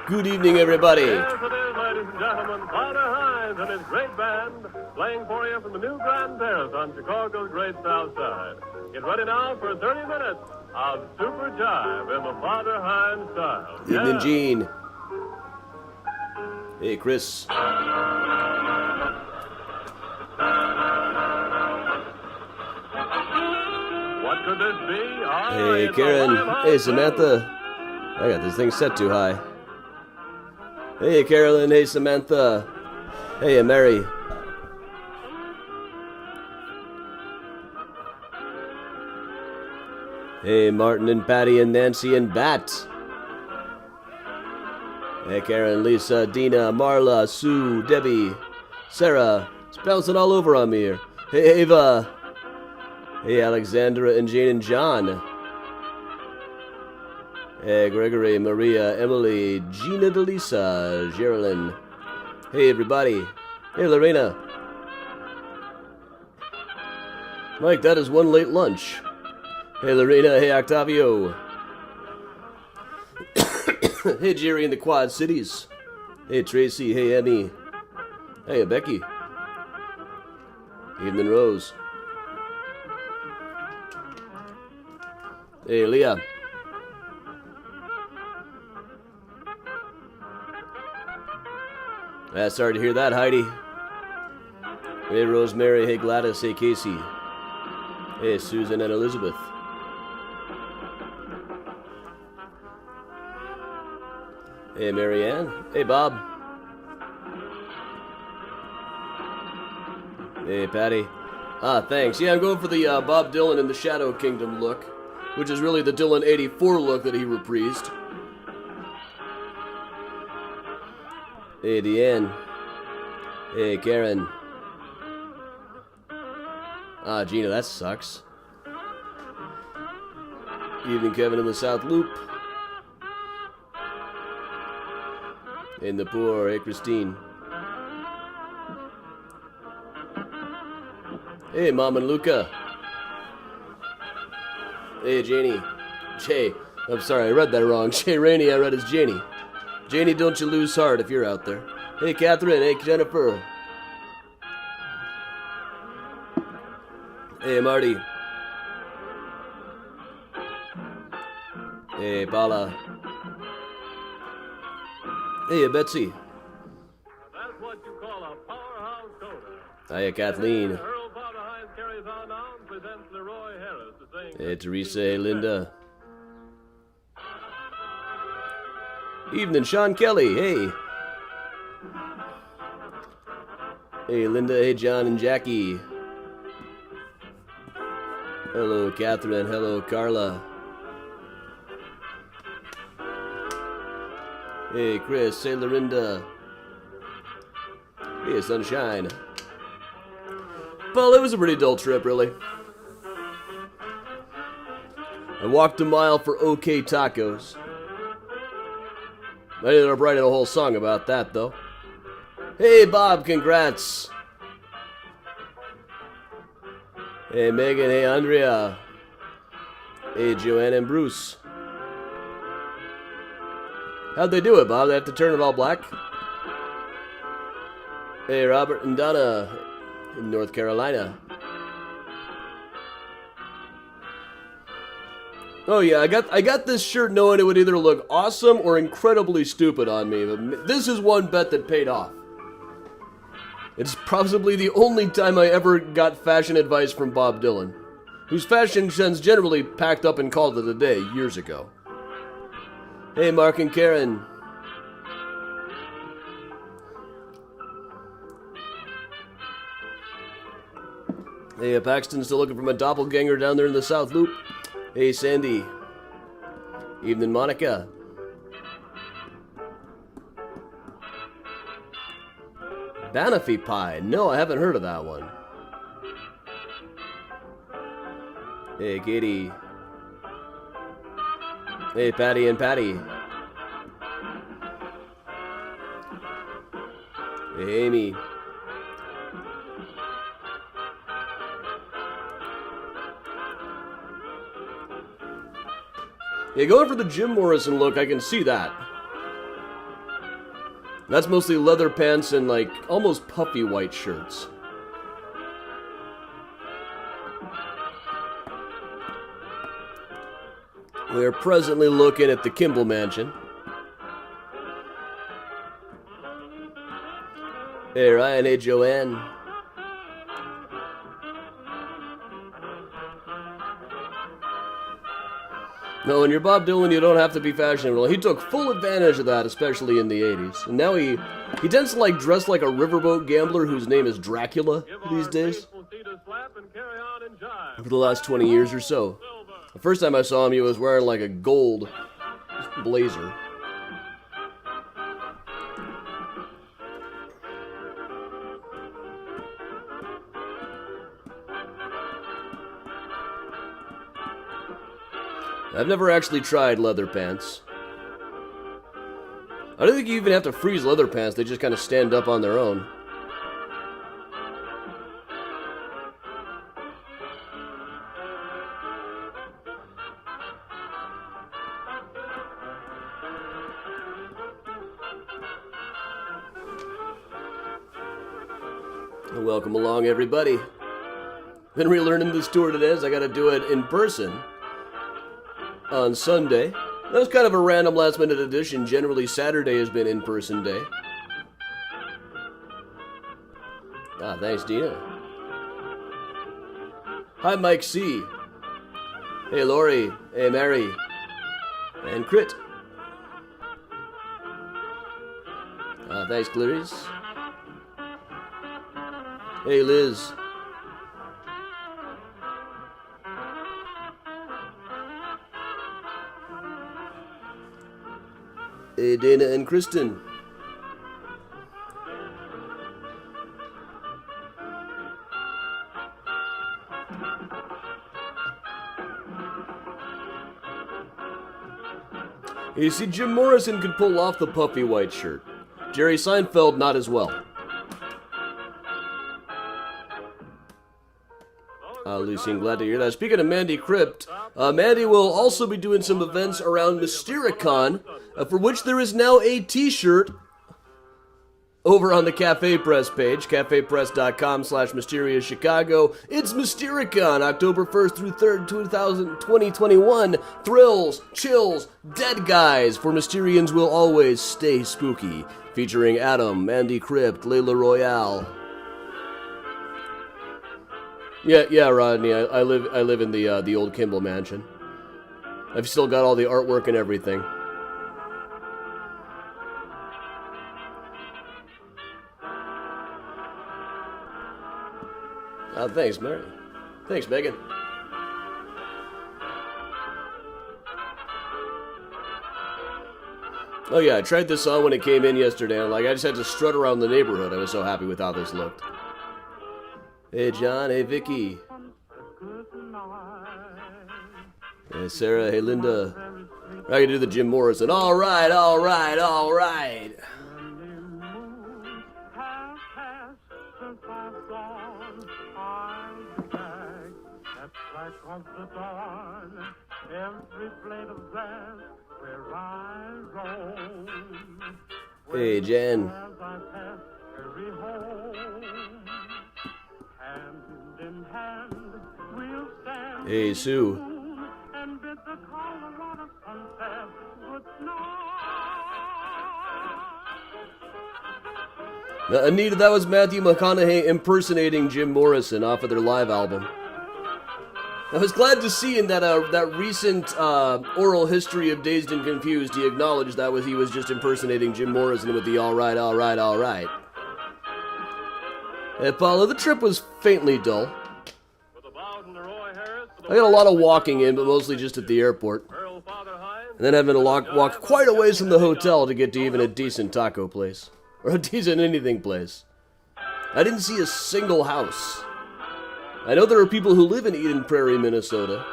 Good evening, everybody. Yes, it is, ladies and gentlemen. Father Hines and his great band playing for you from the new Grand Terrace on Chicago's Great South Side. Get ready now for 30 minutes of Super Jive in the Father Hines style. Evening, Yeah. Gene. Hey, Chris. What could this be? Hey, Karen. Hey, Samantha. I got this thing set too high. Hey, Carolyn. Hey, Samantha. Hey, Mary. Hey, Martin and Patty and Nancy and Bat. Hey, Karen, Lisa, Dina, Marla, Sue, Debbie, Sarah. It's bouncing all over on me here. Hey, Ava. Hey, Alexandra and Jane and John. Hey, Gregory, Maria, Emily, Gina DeLisa, Geraldine. Hey, everybody. Hey, Lorena. Mike, that is one late lunch. Hey, Lorena. Hey, Octavio. Hey, Jerry in the Quad Cities. Hey, Tracy. Hey, Emmy. Hey, Becky. Evening, Rose. Hey, Leah. Sorry to hear that, Heidi. Hey, Rosemary. Hey, Gladys. Hey, Casey. Hey, Susan and Elizabeth. Hey, Marianne. Hey, Bob. Hey, Patty. Thanks. Yeah, I'm going for the Bob Dylan in the Shadow Kingdom look, which is really the Dylan 84 look that he reprised. Hey, Deanne. Hey, Karen. Gina, that sucks. Evening, Kevin in the South Loop. In the poor, hey, Christine. Hey, Mom and Luca. Hey, Janie. Jay. I'm sorry, I read that wrong. Jay Rainey, I read as Janie. Janie, don't you lose heart if you're out there. Hey, Catherine. Hey, Jennifer. Hey, Marty. Hey, Paula. Hey, Betsy. That's what you call a powerhouse coda. Hiya, Kathleen. Earl Father Hines carries on now and presents Leroy Harris to sing. Hey, Teresa. Hey, Linda. Evening, Sean Kelly. Hey. Hey, Linda. Hey, John and Jackie. Hello, Catherine. Hello, Carla. Hey, Chris. Hey, Lorinda. Hey, Sunshine. Well, it was a pretty dull trip, really. I walked a mile for OK Tacos. I ended up writing a whole song about that, though. Hey, Bob, congrats. Hey, Megan. Hey, Andrea. Hey, Joanne and Bruce. How'd they do it, Bob? They have to turn it all black? Hey, Robert and Donna in North Carolina. Oh yeah, I got this shirt knowing it would either look awesome or incredibly stupid on me, but this is one bet that paid off. It's possibly the only time I ever got fashion advice from Bob Dylan, whose fashion sense generally packed up and called it a day years ago. Hey, Mark and Karen. Hey, Paxton's still looking for a doppelganger down there in the South Loop. Hey, Sandy. Evening, Monica. Banoffee pie. No, I haven't heard of that one. Hey, Katie. Hey, Patty and Patty. Hey, Amy. Yeah, going for the Jim Morrison look, I can see that. That's mostly leather pants and, like, almost puffy white shirts. We are presently looking at the Kimball Mansion. Hey, Ryan. Hey, Joanne. No, when you're Bob Dylan, you don't have to be fashionable. He took full advantage of that, especially in the 80s. And now he tends to, like, dress like a riverboat gambler whose name is Dracula these days. For the last 20 years or so. The first time I saw him, he was wearing, like, a gold blazer. I've never actually tried leather pants. I don't think you even have to freeze leather pants, they just kind of stand up on their own. Welcome along, everybody. Been relearning this tour today, as I gotta do it in person on Sunday. That was kind of a random last-minute addition. Generally, Saturday has been in-person day. Ah, thanks, Dina. Hi, Mike C. Hey, Lori. Hey, Mary. And Crit. Ah, thanks, Clarice. Hey, Liz. Hey, Dana and Kristen. You see, Jim Morrison could pull off the puffy white shirt. Jerry Seinfeld, not as well. Lucy, I'm glad to hear that. Speaking of Mandy Crypt, Mandy will also be doing some events around Mystericon, for which there is now a t-shirt over on the Cafe Press page, cafepress.com/MysteriousChicago. It's Mystericon, October 1st through 3rd, 2021. Thrills, chills, dead guys, for Mysterians will always stay spooky. Featuring Adam, Mandy Crypt, Layla Royale. Yeah, Rodney. I live in the old Kimball Mansion. I've still got all the artwork and everything. Thanks, Mary. Thanks, Megan. Oh yeah, I tried this on when it came in yesterday. I just had to strut around the neighborhood. I was so happy with how this looked. Hey, John. Hey, Vicky. Hey, Sarah. Hey, Linda. I can do the Jim Morrison. All right. Hey, Jen. Hey, Sue. Now, Anita, that was Matthew McConaughey impersonating Jim Morrison off of their live album. I was glad to see in that recent oral history of Dazed and Confused, he acknowledged he was just impersonating Jim Morrison with the all right. Hey, Paula, the trip was faintly dull. I got a lot of walking in, but mostly just at the airport. And then having to walk quite a ways from the hotel to get to even a decent taco place. Or a decent anything place. I didn't see a single house. I know there are people who live in Eden Prairie, Minnesota.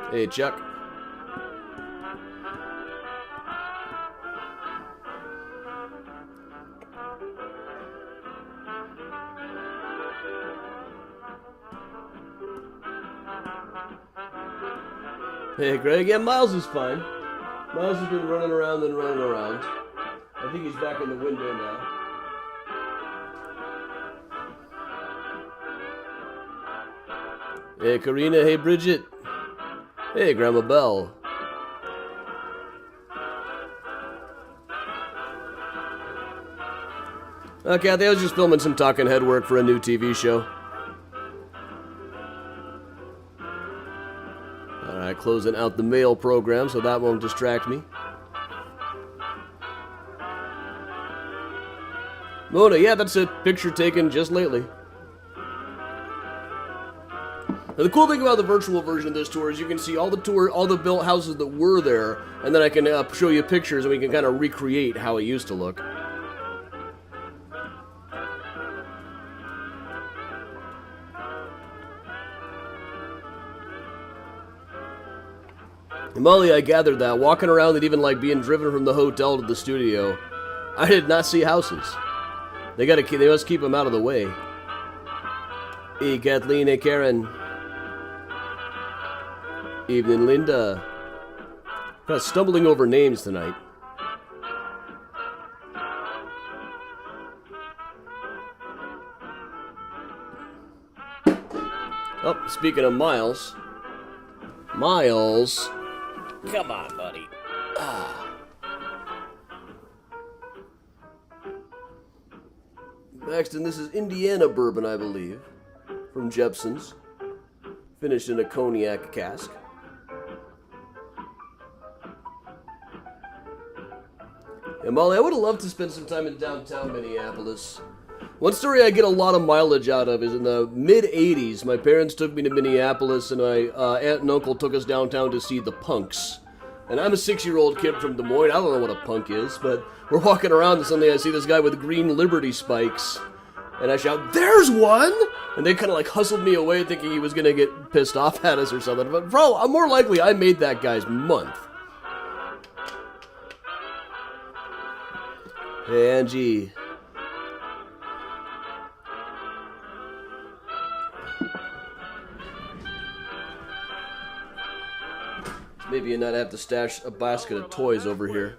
Hey, Chuck. Hey, Greg. Yeah, Miles is fine. Miles has been running around and running around. I think he's back in the window now. Hey, Karina. Hey, Bridget. Hey, Grandma Belle. Kathy, I was just filming some talking head work for a new TV show. Alright, closing out the mail program so that won't distract me. Mona, yeah, that's a picture taken just lately. Now, the cool thing about the virtual version of this tour is you can see all the built houses that were there, and then I can show you pictures and we can kind of recreate how it used to look. And Molly, I gathered that walking around and even like being driven from the hotel to the studio, I did not see houses. They must keep them out of the way. Hey, Kathleen. Hey, Karen. Evening, Linda. Kind of stumbling over names tonight. Oh, speaking of Miles. Miles. Come on, buddy. Baxton, this is Indiana bourbon, I believe. From Jepson's. Finished in a cognac cask. And Molly, I would have loved to spend some time in downtown Minneapolis. One story I get a lot of mileage out of is in the mid-'80s, my parents took me to Minneapolis and my aunt and uncle took us downtown to see the Punks. And I'm a 6-year-old kid from Des Moines, I don't know what a punk is, but we're walking around and suddenly I see this guy with green Liberty spikes. And I shout, "There's one!" And they kind of like hustled me away thinking he was going to get pissed off at us or something. But bro, I'm more likely I made that guy's month. Hey, Angie. Maybe you not have to stash a basket of toys over here.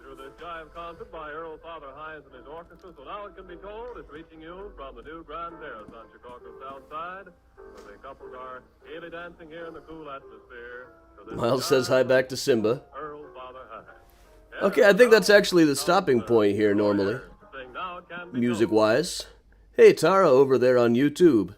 Concert by Earl Father Hines and his orchestra, so now it can be told it's reaching you from the new Grand Terrace on Chicago's south side, where the couples are gaily dancing here in the cool atmosphere. Miles says hi back to Simba. Earl Father Hines. Okay, I think that's actually the stopping point here normally, music-wise. Hey, Tara over there on YouTube.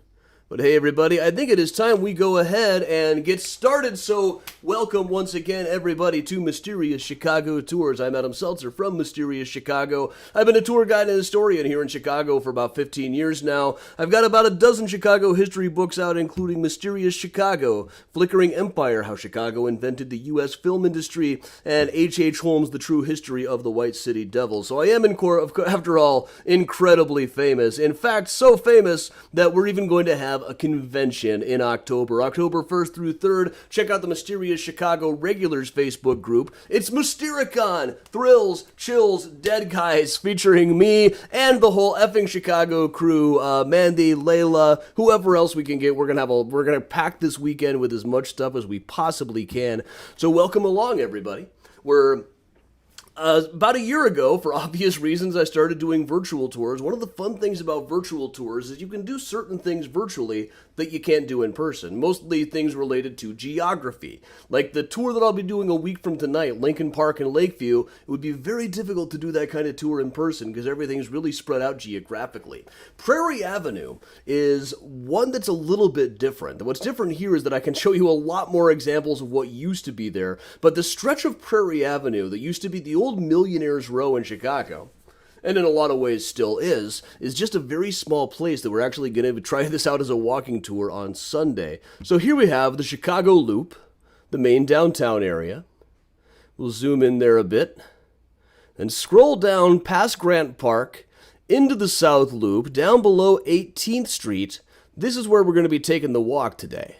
But hey, everybody, I think it is time we go ahead and get started. So welcome once again, everybody, to Mysterious Chicago Tours. I'm Adam Seltzer from Mysterious Chicago. I've been a tour guide and historian here in Chicago for about 15 years now. I've got about a dozen Chicago history books out, including Mysterious Chicago, Flickering Empire, How Chicago Invented the U.S. Film Industry, and H.H. Holmes, The True History of the White City Devil. So I am, after all, incredibly famous. In fact, so famous that we're even going to have a convention in October 1st through 3rd. Check out the Mysterious Chicago Regulars Facebook group. It's Mystericon, thrills, chills, dead guys, featuring me and the whole effing Chicago crew. Mandy, Layla, whoever else we can get. We're gonna pack this weekend with as much stuff as we possibly can. So welcome along, everybody. We're about a year ago, for obvious reasons, I started doing virtual tours. One of the fun things about virtual tours is you can do certain things virtually that you can't do in person. Mostly things related to geography. Like the tour that I'll be doing a week from tonight, Lincoln Park and Lakeview, it would be very difficult to do that kind of tour in person because everything's really spread out geographically. Prairie Avenue is one that's a little bit different. What's different here is that I can show you a lot more examples of what used to be there, but the stretch of Prairie Avenue that used to be the old Millionaires Row in Chicago, and in a lot of ways still is just a very small place that we're actually going to try this out as a walking tour on Sunday. So here we have the Chicago Loop, the main downtown area. We'll zoom in there a bit, and scroll down past Grant Park, into the South Loop, down below 18th Street. This is where we're going to be taking the walk today.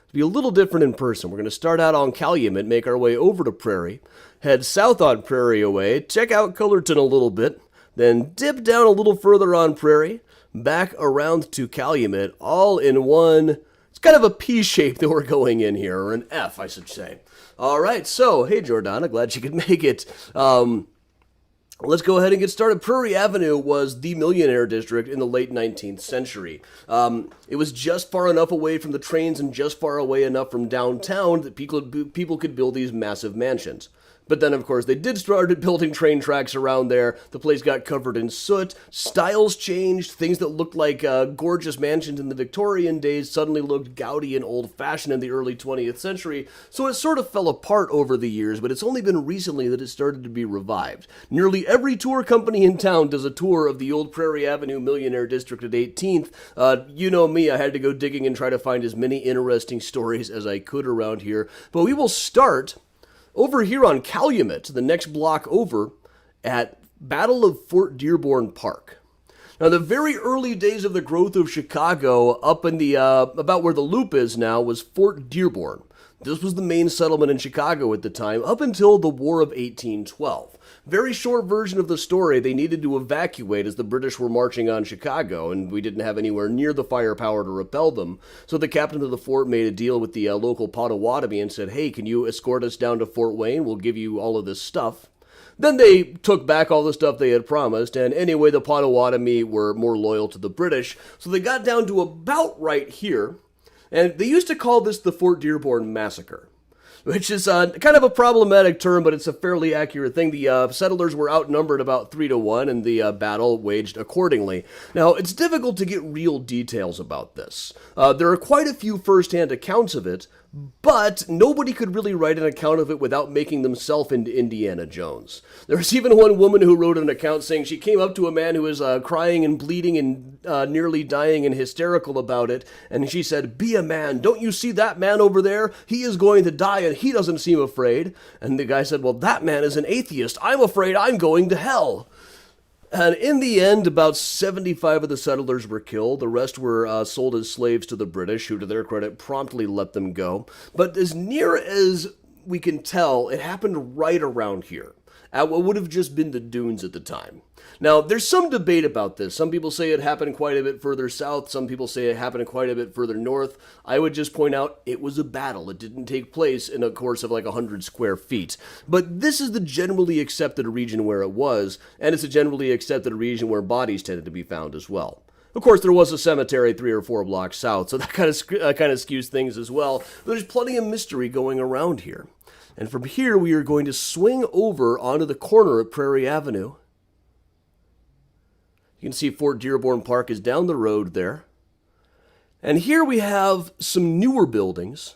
To be a little different in person, we're going to start out on Calumet, make our way over to Prairie, head south on Prairie away, check out Cullerton a little bit, then dip down a little further on Prairie, back around to Calumet, all in one, it's It's kind of a P shape that we're going in here, or an F, I should say. All right, so, hey, Jordana, glad you could make it. Let's go ahead and get started. Prairie Avenue was the millionaire district in the late 19th century. It was just far enough away from the trains and just far away enough from downtown that people could build these massive mansions. But then, of course, they did start building train tracks around there. The place got covered in soot. Styles changed. Things that looked like gorgeous mansions in the Victorian days suddenly looked gaudy and old-fashioned in the early 20th century. So it sort of fell apart over the years, but it's only been recently that it started to be revived. Nearly every tour company in town does a tour of the old Prairie Avenue Millionaire District at 18th. You know me, I had to go digging and try to find as many interesting stories as I could around here. But we will start over here on Calumet, the next block over, at Battle of Fort Dearborn Park. Now, the very early days of the growth of Chicago, up in the, about where the Loop is now, was Fort Dearborn. This was the main settlement in Chicago at the time, up until the War of 1812. Very short version of the story, they needed to evacuate as the British were marching on Chicago, and we didn't have anywhere near the firepower to repel them. So the captain of the fort made a deal with the local Potawatomi and said, hey, can you escort us down to Fort Wayne? We'll give you all of this stuff. Then they took back all the stuff they had promised, and anyway, the Potawatomi were more loyal to the British, so they got down to about right here, and they used to call this the Fort Dearborn Massacre, which is kind of a problematic term, but it's a fairly accurate thing. The settlers were outnumbered about 3-1, and the battle waged accordingly. Now, it's difficult to get real details about this. There are quite a few first-hand accounts of it, but nobody could really write an account of it without making themselves into Indiana Jones. There was even one woman who wrote an account saying she came up to a man who was crying and bleeding and nearly dying and hysterical about it, and she said, be a man, don't you see that man over there? He is going to die and he doesn't seem afraid. And the guy said, well, that man is an atheist. I'm afraid I'm going to hell. And in the end, about 75 of the settlers were killed. The rest were sold as slaves to the British, who, to their credit, promptly let them go. But as near as we can tell, it happened right around here, at what would have just been the dunes at the time. Now, there's some debate about this. Some people say it happened quite a bit further south. Some people say it happened quite a bit further north. I would just point out it was a battle. It didn't take place in a course of like 100 square feet. But this is the generally accepted region where it was, and it's a generally accepted region where bodies tended to be found as well. Of course, there was a cemetery 3 or 4 blocks south, so that kind of skews things as well. But there's plenty of mystery going around here. And from here, we are going to swing over onto the corner of Prairie Avenue. You can see Fort Dearborn Park is down the road there. And here we have some newer buildings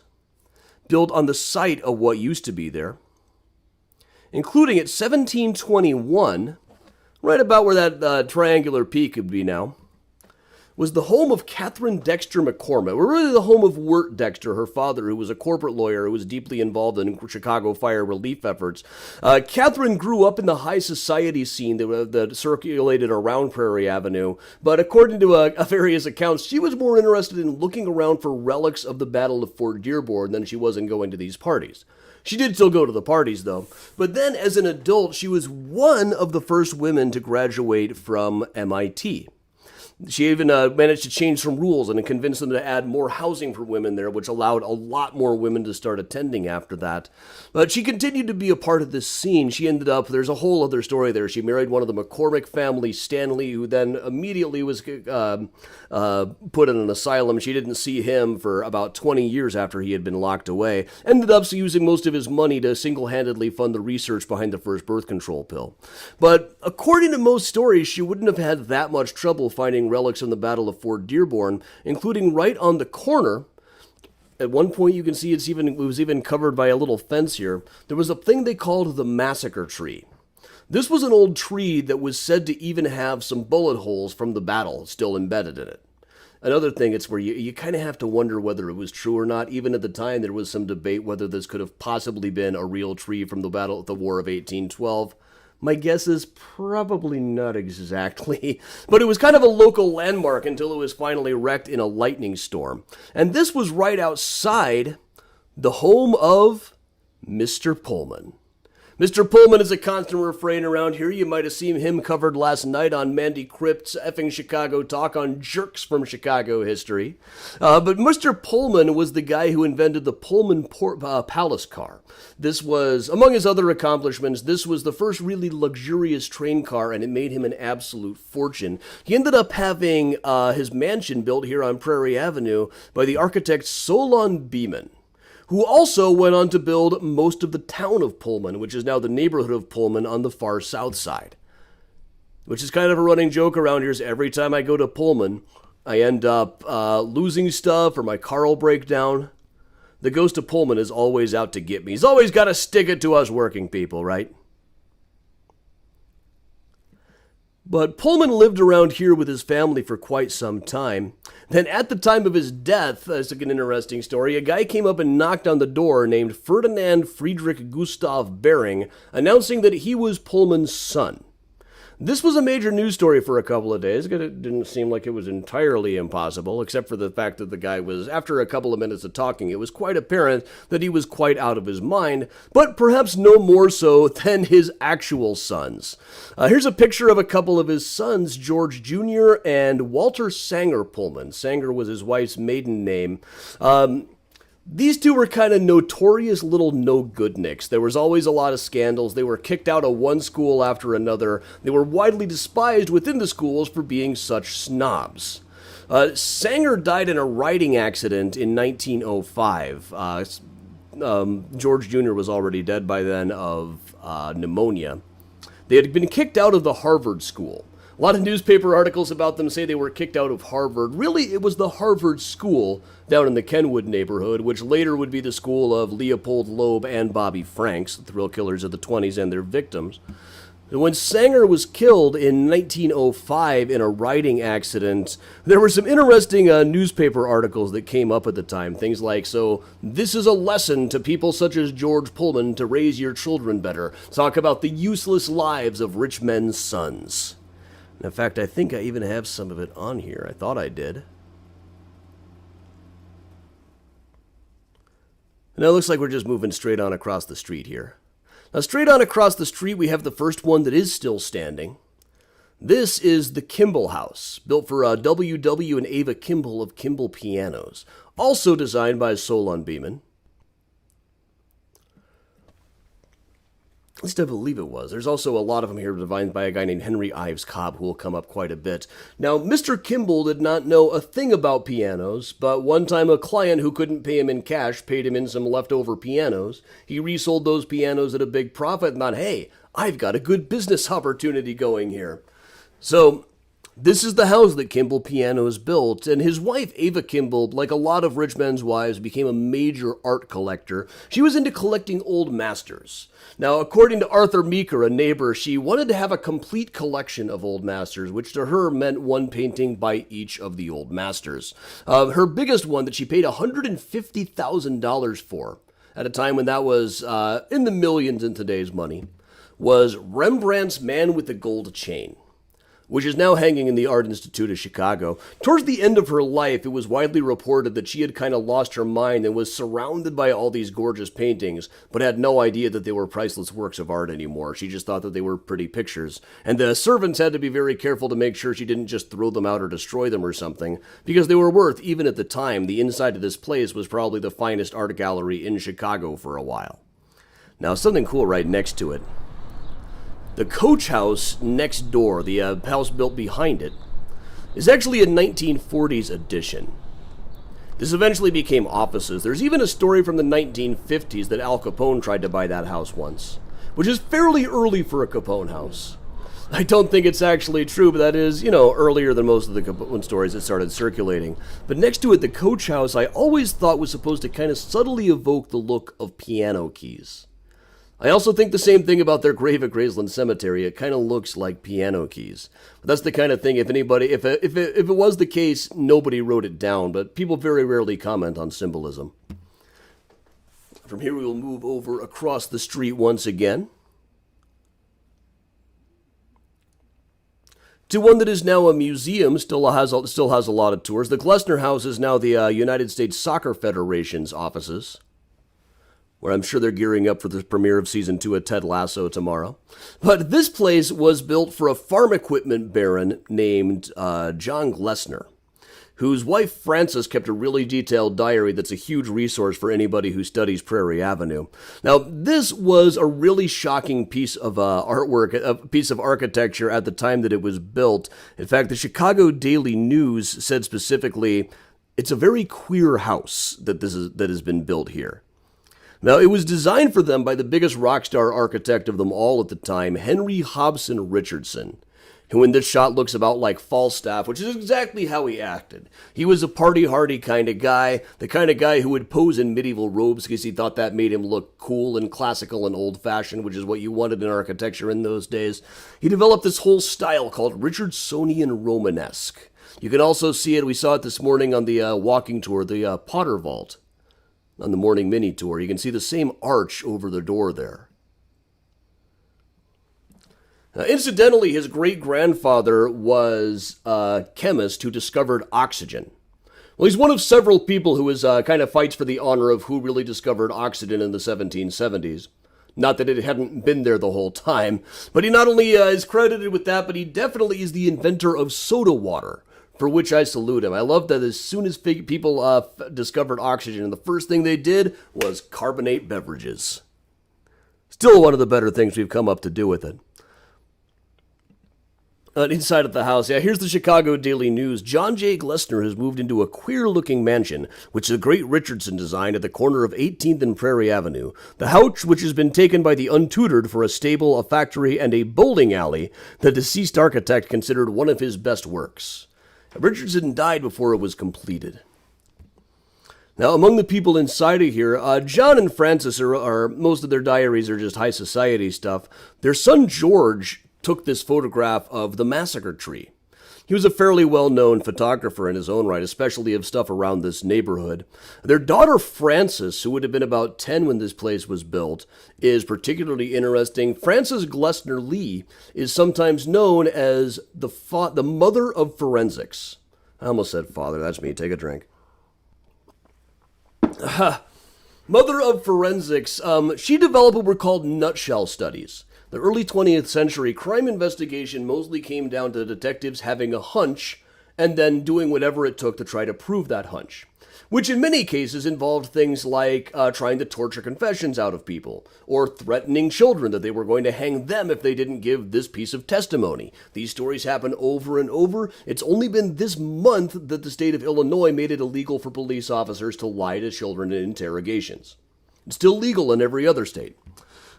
built on the site of what used to be there, including at 1721, right about where that triangular peak would be now, was the home of Catherine Dexter McCormick, or really the home of Wirt Dexter, her father, who was a corporate lawyer who was deeply involved in Chicago fire relief efforts. Catherine grew up in the high society scene that circulated around Prairie Avenue, but according to various accounts, she was more interested in looking around for relics of the Battle of Fort Dearborn than she was in going to these parties. She did still go to the parties, though. But then, as an adult, she was one of the first women to graduate from MIT. She even managed to change some rules and convince them to add more housing for women there, which allowed a lot more women to start attending after that. But she continued to be a part of this scene. She ended up, there's a whole other story there. She married one of the McCormick family, Stanley, who then immediately was put in an asylum. She didn't see him for about 20 years after he had been locked away. Ended up using most of his money to single-handedly fund the research behind the first birth control pill. But according to most stories, she wouldn't have had that much trouble finding relics from the Battle of Fort Dearborn, including right on the corner. At one point, you can see it was even covered by a little fence here. There was a thing they called the Massacre Tree. This was an old tree that was said to even have some bullet holes from the battle still embedded in it. Another thing, it's where you kind of have to wonder whether it was true or not. Even at the time, there was some debate whether this could have possibly been a real tree from the War of 1812. My guess is probably not exactly, but it was kind of a local landmark until it was finally wrecked in a lightning storm. And this was right outside the home of Mr. Pullman. Mr. Pullman is a constant refrain around here. You might have seen him covered last night on Mandy Crypt's Effing Chicago Talk on jerks from Chicago history. But Mr. Pullman was the guy who invented the Pullman Palace car. This was, among his other accomplishments, this was the first really luxurious train car, and it made him an absolute fortune. He ended up having his mansion built here on Prairie Avenue by the architect Solon Beeman, who also went on to build most of the town of Pullman, which is now the neighborhood of Pullman on the far south side. Which is kind of a running joke around here, is every time I go to Pullman, I end up losing stuff or my car will break down. The ghost of Pullman is always out to get me. He's always got to stick it to us working people, right? But Pullman lived around here with his family for quite some time. Then at the time of his death, that's like an interesting story, a guy came up and knocked on the door named Ferdinand Friedrich Gustav Bering, announcing that he was Pullman's son. This was a major news story for a couple of days, because it didn't seem like it was entirely impossible, except for the fact that the guy was, after a couple of minutes of talking, it was quite apparent that he was quite out of his mind, but perhaps no more so than his actual sons. Here's a picture of a couple of his sons, George Jr. and Walter Sanger Pullman. Sanger was his wife's maiden name. These two were kind of notorious little no-good-nicks. There was always a lot of scandals. They were kicked out of one school after another. They were widely despised within the schools for being such snobs. Sanger died in a riding accident in 1905. George Jr. was already dead by then of pneumonia. They had been kicked out of the Harvard School. A lot of newspaper articles about them say they were kicked out of Harvard. Really, it was the Harvard School down in the Kenwood neighborhood, which later would be the school of Leopold Loeb and Bobby Franks, the thrill killers of the 20s and their victims. When Sanger was killed in 1905 in a riding accident, there were some interesting newspaper articles that came up at the time. Things like, so this is a lesson to people such as George Pullman to raise your children better. Talk about the useless lives of rich men's sons. In fact, I think I even have some of it on here. I thought I did. Now it looks like we're just moving straight on across the street here. Now straight on across the street we have the first one that is still standing. This is the Kimball House, built for W.W. and Ava Kimball of Kimball Pianos. Also designed by Solon Beeman. At least I believe it was. There's also a lot of them here designed by a guy named Henry Ives Cobb, who will come up quite a bit. Now, Mr. Kimball did not know a thing about pianos, but one time a client who couldn't pay him in cash paid him in some leftover pianos. He resold those pianos at a big profit and thought, hey, I've got a good business opportunity going here. So this is the house that Kimball Pianos built, and his wife, Ava Kimball, like a lot of rich men's wives, became a major art collector. She was into collecting old masters. Now, according to Arthur Meeker, a neighbor, she wanted to have a complete collection of old masters, which to her meant one painting by each of the old masters. Her biggest one that she paid $150,000 for, at a time when that was in the millions in today's money, was Rembrandt's Man with the Gold Chain, which is now hanging in the Art Institute of Chicago. Towards the end of her life, it was widely reported that she had kind of lost her mind and was surrounded by all these gorgeous paintings, but had no idea that they were priceless works of art anymore. She just thought that they were pretty pictures. And the servants had to be very careful to make sure she didn't just throw them out or destroy them or something, because they were worth, even at the time, the inside of this place was probably the finest art gallery in Chicago for a while. Now, something cool right next to it. The coach house next door, the house built behind it, is actually a 1940s addition. This eventually became offices. There's even a story from the 1950s that Al Capone tried to buy that house once, which is fairly early for a Capone house. I don't think it's actually true, but that is, earlier than most of the Capone stories that started circulating. But next to it, the coach house, I always thought was supposed to kind of subtly evoke the look of piano keys. I also think the same thing about their grave at Graceland Cemetery. It kind of looks like piano keys. But that's the kind of thing, if it was the case, nobody wrote it down, but people very rarely comment on symbolism. From here we will move over across the street once again to one that is now a museum, still has a lot of tours. The Glessner House is now the United States Soccer Federation's offices. where I'm sure they're gearing up for the premiere of Season 2 of Ted Lasso tomorrow. But this place was built for a farm equipment baron named John Glessner, whose wife Frances kept a really detailed diary that's a huge resource for anybody who studies Prairie Avenue. Now, this was a really shocking piece of artwork, a piece of architecture at the time that it was built. In fact, the Chicago Daily News said specifically, it's a very queer house that has been built here. Now, it was designed for them by the biggest rock star architect of them all at the time, Henry Hobson Richardson, who in this shot looks about like Falstaff, which is exactly how he acted. He was a party-hardy kind of guy, the kind of guy who would pose in medieval robes because he thought that made him look cool and classical and old-fashioned, which is what you wanted in architecture in those days. He developed this whole style called Richardsonian Romanesque. You can also see it, we saw it this morning on the walking tour, the Potter Vault. On the morning mini tour, you can see the same arch over the door there. Now, incidentally, his great-grandfather was a chemist who discovered oxygen. Well, he's one of several people who kind of fights for the honor of who really discovered oxygen in the 1770s. Not that it hadn't been there the whole time, but he not only is credited with that, but he definitely is the inventor of soda water, for which I salute him. I love that as soon as people discovered oxygen, the first thing they did was carbonate beverages. Still one of the better things we've come up to do with it. Inside of the house, here's the Chicago Daily News. John J. Glessner has moved into a queer-looking mansion, which the great Richardson designed at the corner of 18th and Prairie Avenue. The house, which has been taken by the untutored for a stable, a factory, and a bowling alley, the deceased architect considered one of his best works. Richardson died before it was completed. Now, among the people inside of here, John and Frances are most of their diaries are just high society stuff. Their son George took this photograph of the Massacre Tree. He was a fairly well-known photographer in his own right, especially of stuff around this neighborhood. Their daughter Frances, who would have been about 10 when this place was built, is particularly interesting. Frances Glessner Lee is sometimes known as the mother of forensics. I almost said father. That's me. Take a drink. Mother of forensics. She developed what were called nutshell studies. The early 20th century crime investigation mostly came down to detectives having a hunch and then doing whatever it took to try to prove that hunch, which in many cases involved things like trying to torture confessions out of people or threatening children that they were going to hang them if they didn't give this piece of testimony. These stories happen over and over. It's only been this month that the state of Illinois made it illegal for police officers to lie to children in interrogations. It's still legal in every other state.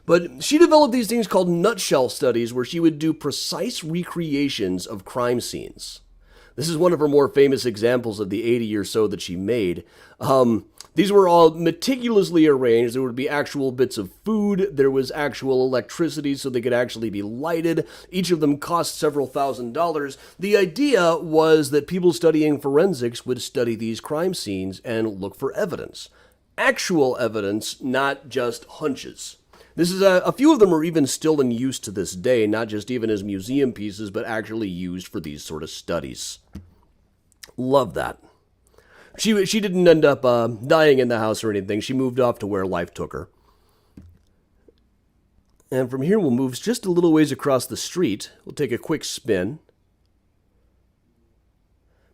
But she developed these things called nutshell studies where she would do precise recreations of crime scenes. This is one of her more famous examples of the 80 or so that she made. These were all meticulously arranged. There would be actual bits of food. There was actual electricity so they could actually be lighted. Each of them cost several $1,000s. The idea was that people studying forensics would study these crime scenes and look for evidence. Actual evidence, not just hunches. This is a few of them are even still in use to this day, not just even as museum pieces, but actually used for these sort of studies. Love that. She didn't end up dying in the house or anything. She moved off to where life took her. And from here we'll move just a little ways across the street. We'll take a quick spin.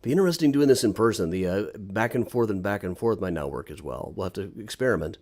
Be interesting doing this in person. The back and forth might not work as well. We'll have to experiment.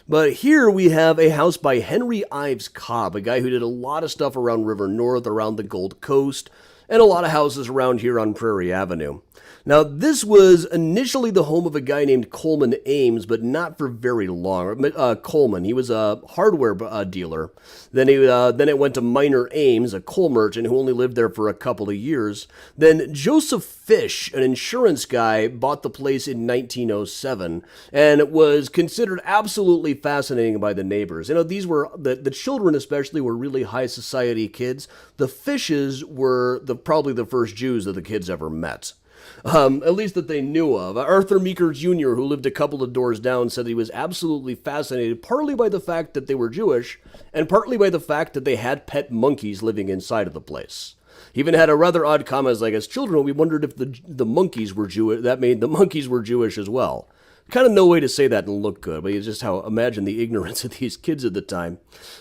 But here we have a house by Henry Ives Cobb, a guy who did a lot of stuff around River North, around the Gold Coast, and a lot of houses around here on Prairie Avenue. Now, this was initially the home of a guy named Coleman Ames, but not for very long. Coleman, he was a hardware dealer. Then it went to Minor Ames, a coal merchant who only lived there for a couple of years. Then Joseph Fish, an insurance guy, bought the place in 1907 and was considered absolutely fascinating by the neighbors. You know, these were, the children especially were really high society kids. The Fishes were probably the first Jews that the kids ever met. At least that they knew of. Arthur Meeker Jr., who lived a couple of doors down, said he was absolutely fascinated, partly by the fact that they were Jewish, and partly by the fact that they had pet monkeys living inside of the place. He even had a rather odd comment, like, as children, we wondered if the monkeys were Jewish. That made the monkeys were Jewish as well. Kind of no way to say that and look good, but it's just how, imagine the ignorance of these kids at the time.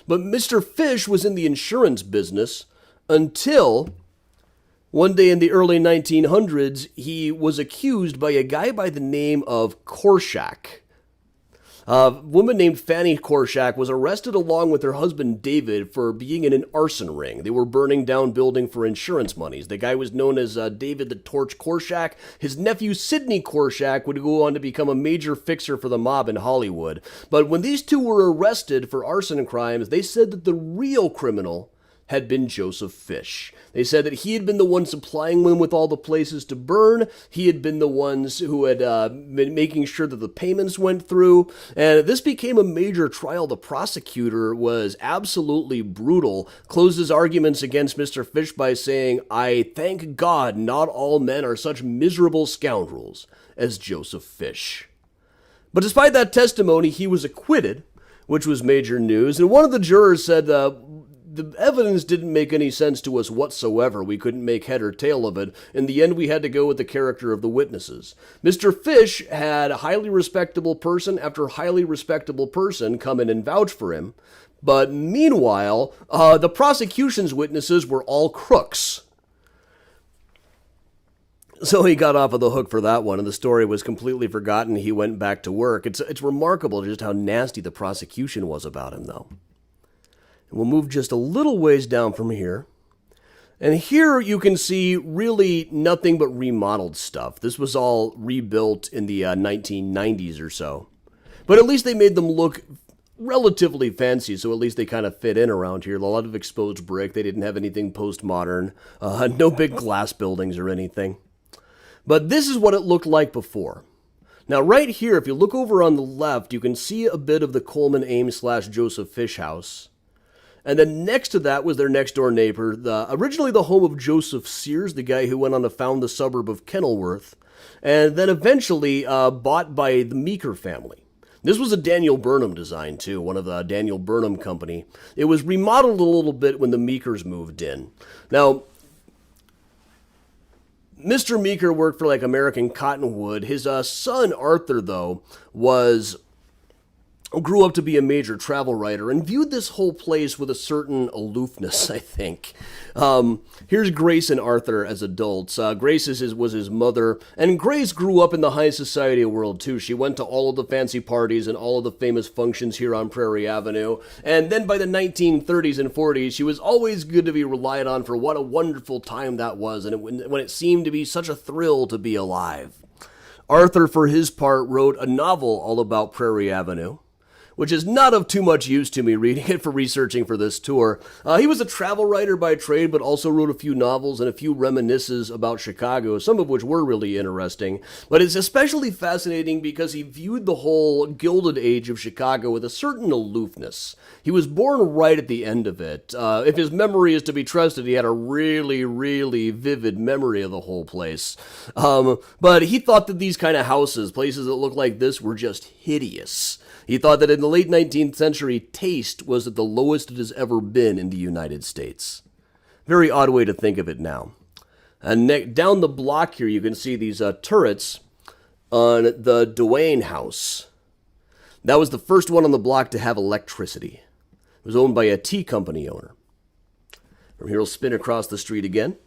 But Mr. Fish was in the insurance business until one day in the early 1900s, he was accused by a guy by the name of Korshak. A woman named Fanny Korshak was arrested along with her husband David for being in an arson ring. They were burning down building for insurance monies. The guy was known as David the Torch Korshak. His nephew Sidney Korshak would go on to become a major fixer for the mob in Hollywood. But when these two were arrested for arson crimes, they said that the real criminal had been Joseph Fish. They said that he had been the one supplying them with all the places to burn. He had been the ones who had been making sure that the payments went through. And this became a major trial. The prosecutor was absolutely brutal, closed his arguments against Mr. Fish by saying, "I thank God not all men are such miserable scoundrels as Joseph Fish." But despite that testimony, he was acquitted, which was major news. And one of the jurors said, the evidence didn't make any sense to us whatsoever. We couldn't make head or tail of it. In the end, we had to go with the character of the witnesses. Mr. Fish had highly respectable person after highly respectable person come in and vouch for him. But meanwhile, the prosecution's witnesses were all crooks. So he got off of the hook for that one, and the story was completely forgotten. He went back to work. It's remarkable just how nasty the prosecution was about him, though. And we'll move just a little ways down from here. And here you can see really nothing but remodeled stuff. This was all rebuilt in the 1990s or so. But at least they made them look relatively fancy, so at least they kind of fit in around here. A lot of exposed brick. They didn't have anything postmodern. No big glass buildings or anything. But this is what it looked like before. Now right here, if you look over on the left, you can see a bit of the Coleman Ames / Joseph Fish house. And then next to that was their next door neighbor, originally the home of Joseph Sears, the guy who went on to found the suburb of Kenilworth, and then eventually bought by the Meeker family. This was a Daniel Burnham design too, one of the Daniel Burnham company. It was remodeled a little bit when the Meekers moved in. Now, Mr. Meeker worked for like American Cottonwood. His son Arthur, though, grew up to be a major travel writer and viewed this whole place with a certain aloofness, I think. Here's Grace and Arthur as adults. Grace was his mother, and Grace grew up in the high society world too. She went to all of the fancy parties and all of the famous functions here on Prairie Avenue. And then by the 1930s and 40s, she was always good to be relied on for what a wonderful time that was, and when it seemed to be such a thrill to be alive. Arthur, for his part, wrote a novel all about Prairie Avenue, which is not of too much use to me reading it for researching for this tour. He was a travel writer by trade, but also wrote a few novels and a few reminiscences about Chicago, some of which were really interesting. But it's especially fascinating because he viewed the whole Gilded Age of Chicago with a certain aloofness. He was born right at the end of it. If his memory is to be trusted, he had a really, really vivid memory of the whole place. But he thought that these kind of houses, places that look like this, were just hideous. He thought that in the late 19th century, taste was at the lowest it has ever been in the United States. Very odd way to think of it now. And down the block here, you can see these turrets on the Duane House. That was the first one on the block to have electricity. It was owned by a tea company owner. From here, we'll spin across the street again.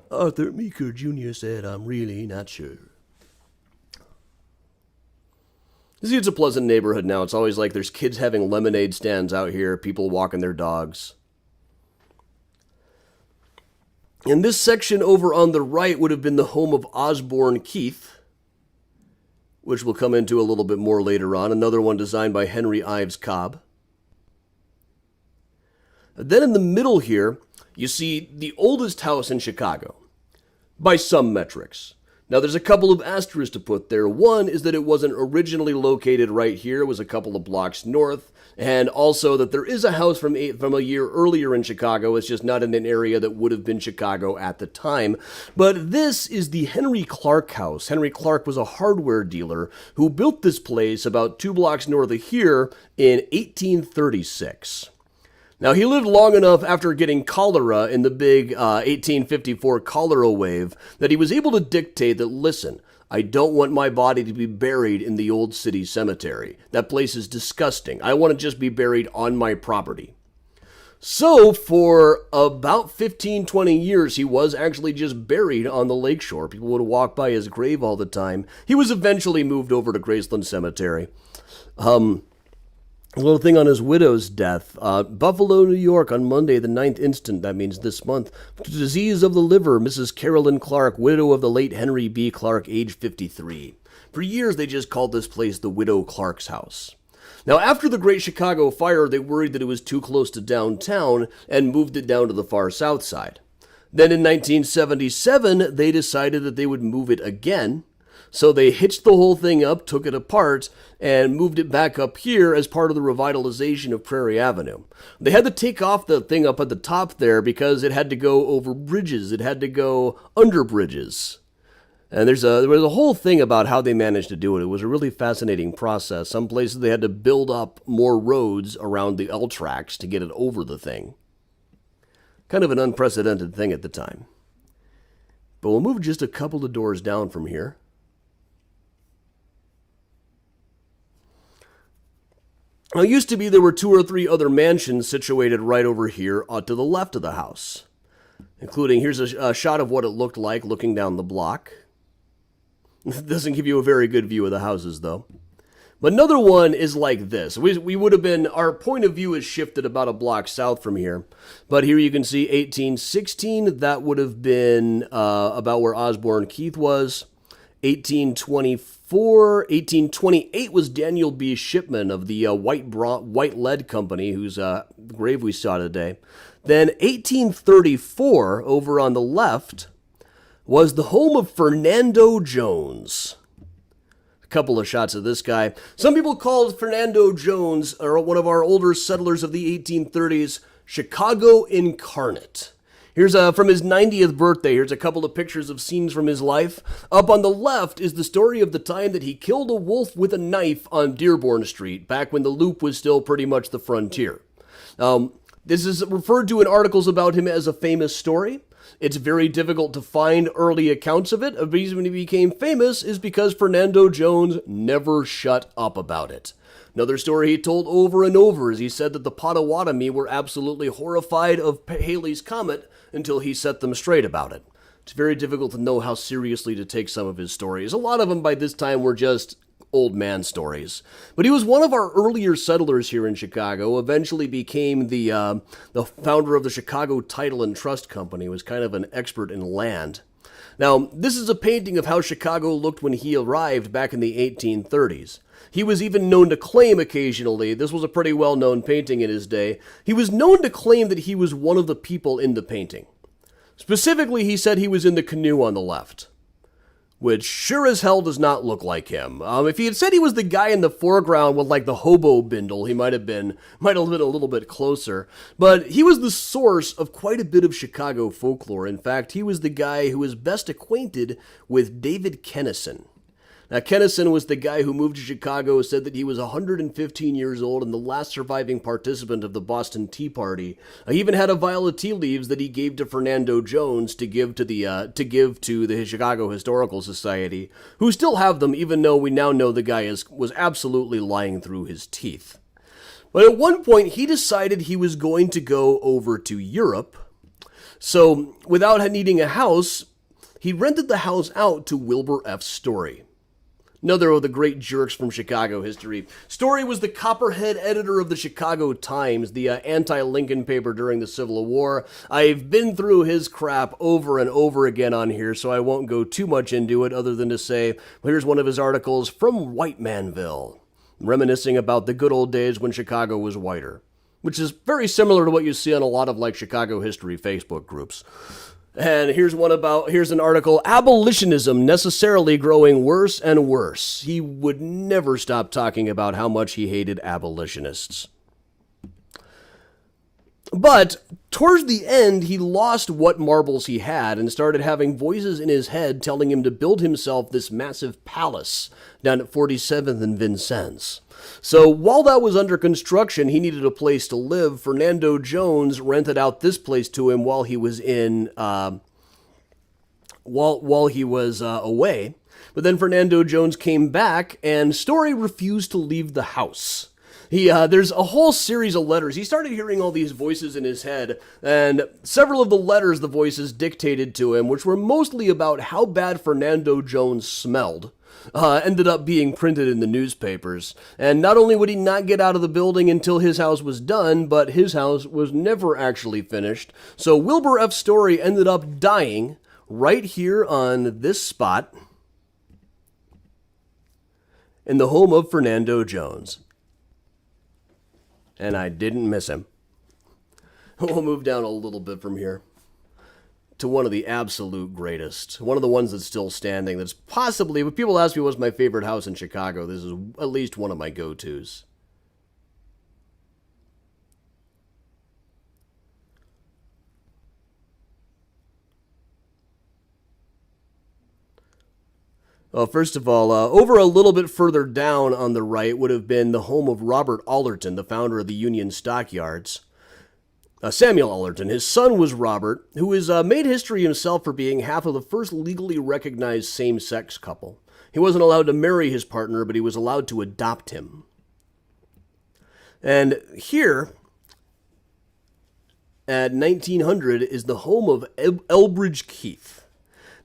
Arthur Meeker Jr. said, "I'm really not sure." You see, it's a pleasant neighborhood now. It's always like there's kids having lemonade stands out here, people walking their dogs. And this section over on the right would have been the home of Osborne Keith, which we'll come into a little bit more later on. Another one designed by Henry Ives Cobb. And then in the middle here, you see the oldest house in Chicago, by some metrics. Now, there's a couple of asterisks to put there. One is that it wasn't originally located right here. It was a couple of blocks north. And also that there is a house from a year earlier in Chicago. It's just not in an area that would have been Chicago at the time. But this is the Henry Clark house. Henry Clark was a hardware dealer who built this place about 2 blocks north of here in 1836. Now, he lived long enough after getting cholera in the big 1854 cholera wave that he was able to dictate that, listen, I don't want my body to be buried in the old city cemetery. That place is disgusting. I want to just be buried on my property. So, for about 15, 20 years, he was actually just buried on the lakeshore. People would walk by his grave all the time. He was eventually moved over to Graceland Cemetery. A little thing on his widow's death. Buffalo, New York, on Monday, the 9th instant, that means this month, disease of the liver, Mrs. Carolyn Clark, widow of the late Henry B. Clark, age 53. For years, they just called this place the Widow Clark's house. Now, after the Great Chicago Fire, they worried that it was too close to downtown and moved it down to the far south side. Then in 1977, they decided that they would move it again. So they hitched the whole thing up, took it apart, and moved it back up here as part of the revitalization of Prairie Avenue. They had to take off the thing up at the top there because it had to go over bridges. It had to go under bridges. And there was a whole thing about how they managed to do it. It was a really fascinating process. Some places they had to build up more roads around the L tracks to get it over the thing. Kind of an unprecedented thing at the time. But we'll move just a couple of doors down from here. Now, it used to be there were 2 or 3 other mansions situated right over here to the left of the house, including, here's a shot of what it looked like looking down the block. It doesn't give you a very good view of the houses, though. But another one is like this. We would have been, our point of view is shifted about a block south from here. But here you can see 1816, that would have been about where Osborne Keith was. 1828 was Daniel B. Shipman of the White Lead Company, whose grave we saw today. Then 1834, over on the left, was the home of Fernando Jones. A couple of shots of this guy. Some people called Fernando Jones, or one of our older settlers of the 1830s, Chicago incarnate. Here's from his 90th birthday. Here's a couple of pictures of scenes from his life. Up on the left is the story of the time that he killed a wolf with a knife on Dearborn Street, back when the Loop was still pretty much the frontier. This is referred to in articles about him as a famous story. It's very difficult to find early accounts of it. The reason he became famous is because Fernando Jones never shut up about it. Another story he told over and over is he said that the Potawatomi were absolutely horrified of Halley's Comet until he set them straight about it. It's very difficult to know how seriously to take some of his stories. A lot of them by this time were just old man stories. But he was one of our earlier settlers here in Chicago, eventually became the founder of the Chicago Title and Trust Company, was kind of an expert in land. Now, this is a painting of how Chicago looked when he arrived back in the 1830s. He was even known to claim occasionally, this was a pretty well-known painting in his day, he was known to claim that he was one of the people in the painting. Specifically, he said he was in the canoe on the left, which sure as hell does not look like him. If he had said he was the guy in the foreground with like the hobo bindle, he might have been a little bit closer. But he was the source of quite a bit of Chicago folklore. In fact, he was the guy who was best acquainted with David Kennison. Now, Kennison was the guy who moved to Chicago, said that he was 115 years old and the last surviving participant of the Boston Tea Party. He even had a vial of tea leaves that he gave to Fernando Jones to give to the Chicago Historical Society, who still have them, even though we now know the guy was absolutely lying through his teeth. But at one point, he decided he was going to go over to Europe. So, without needing a house, he rented the house out to Wilbur F. Story. Another of the great jerks from Chicago history. Story was the copperhead editor of the Chicago Times, the anti-Lincoln paper during the Civil War. I've been through his crap over and over again on here, so I won't go too much into it other than to say, well, here's one of his articles from White Manville, reminiscing about the good old days when Chicago was whiter, which is very similar to what you see on a lot of like Chicago history Facebook groups. And here's an article, Abolitionism Necessarily Growing Worse and Worse. He would never stop talking about how much he hated abolitionists. But towards the end, he lost what marbles he had and started having voices in his head telling him to build himself this massive palace down at 47th and Vincennes. So while that was under construction, he needed a place to live. Fernando Jones rented out this place to him while he was away. But then Fernando Jones came back, and Story refused to leave the house. There's a whole series of letters. He started hearing all these voices in his head, and several of the letters the voices dictated to him, which were mostly about how bad Fernando Jones smelled, ended up being printed in the newspapers. And not only would he not get out of the building until his house was done, but his house was never actually finished. So Wilbur F. Story ended up dying right here on this spot in the home of Fernando Jones. And I didn't miss him. We'll move down a little bit from here to one of the absolute greatest. One of the ones that's still standing. That's possibly, when people ask me what's my favorite house in Chicago, this is at least one of my go-tos. Well, first of all, over a little bit further down on the right would have been the home of Robert Alderton, the founder of the Union Stockyards. Samuel Alderton, his son was Robert, who has made history himself for being half of the first legally recognized same-sex couple. He wasn't allowed to marry his partner, but he was allowed to adopt him. And here, at 1900, is the home of Elbridge Keith.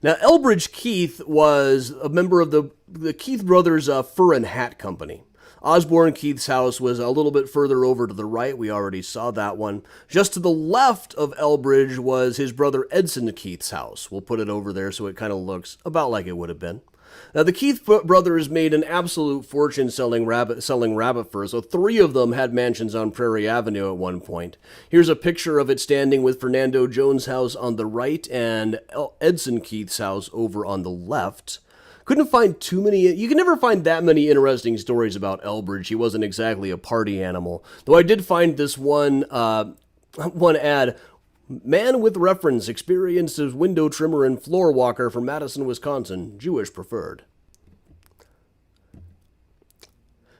Now, Elbridge Keith was a member of the Keith brothers' fur and hat company. Osborne Keith's house was a little bit further over to the right. We already saw that one. Just to the left of Elbridge was his brother Edson Keith's house. We'll put it over there so it kind of looks about like it would have been. Now, the Keith brothers made an absolute fortune selling rabbit fur, so 3 of them had mansions on Prairie Avenue at one point. Here's a picture of it standing with Fernando Jones' house on the right and Edson Keith's house over on the left. Couldn't find too many. You can never find that many interesting stories about Elbridge. He wasn't exactly a party animal. Though I did find this one ad. Man with reference experienced as window trimmer and floor walker from Madison, Wisconsin. Jewish preferred.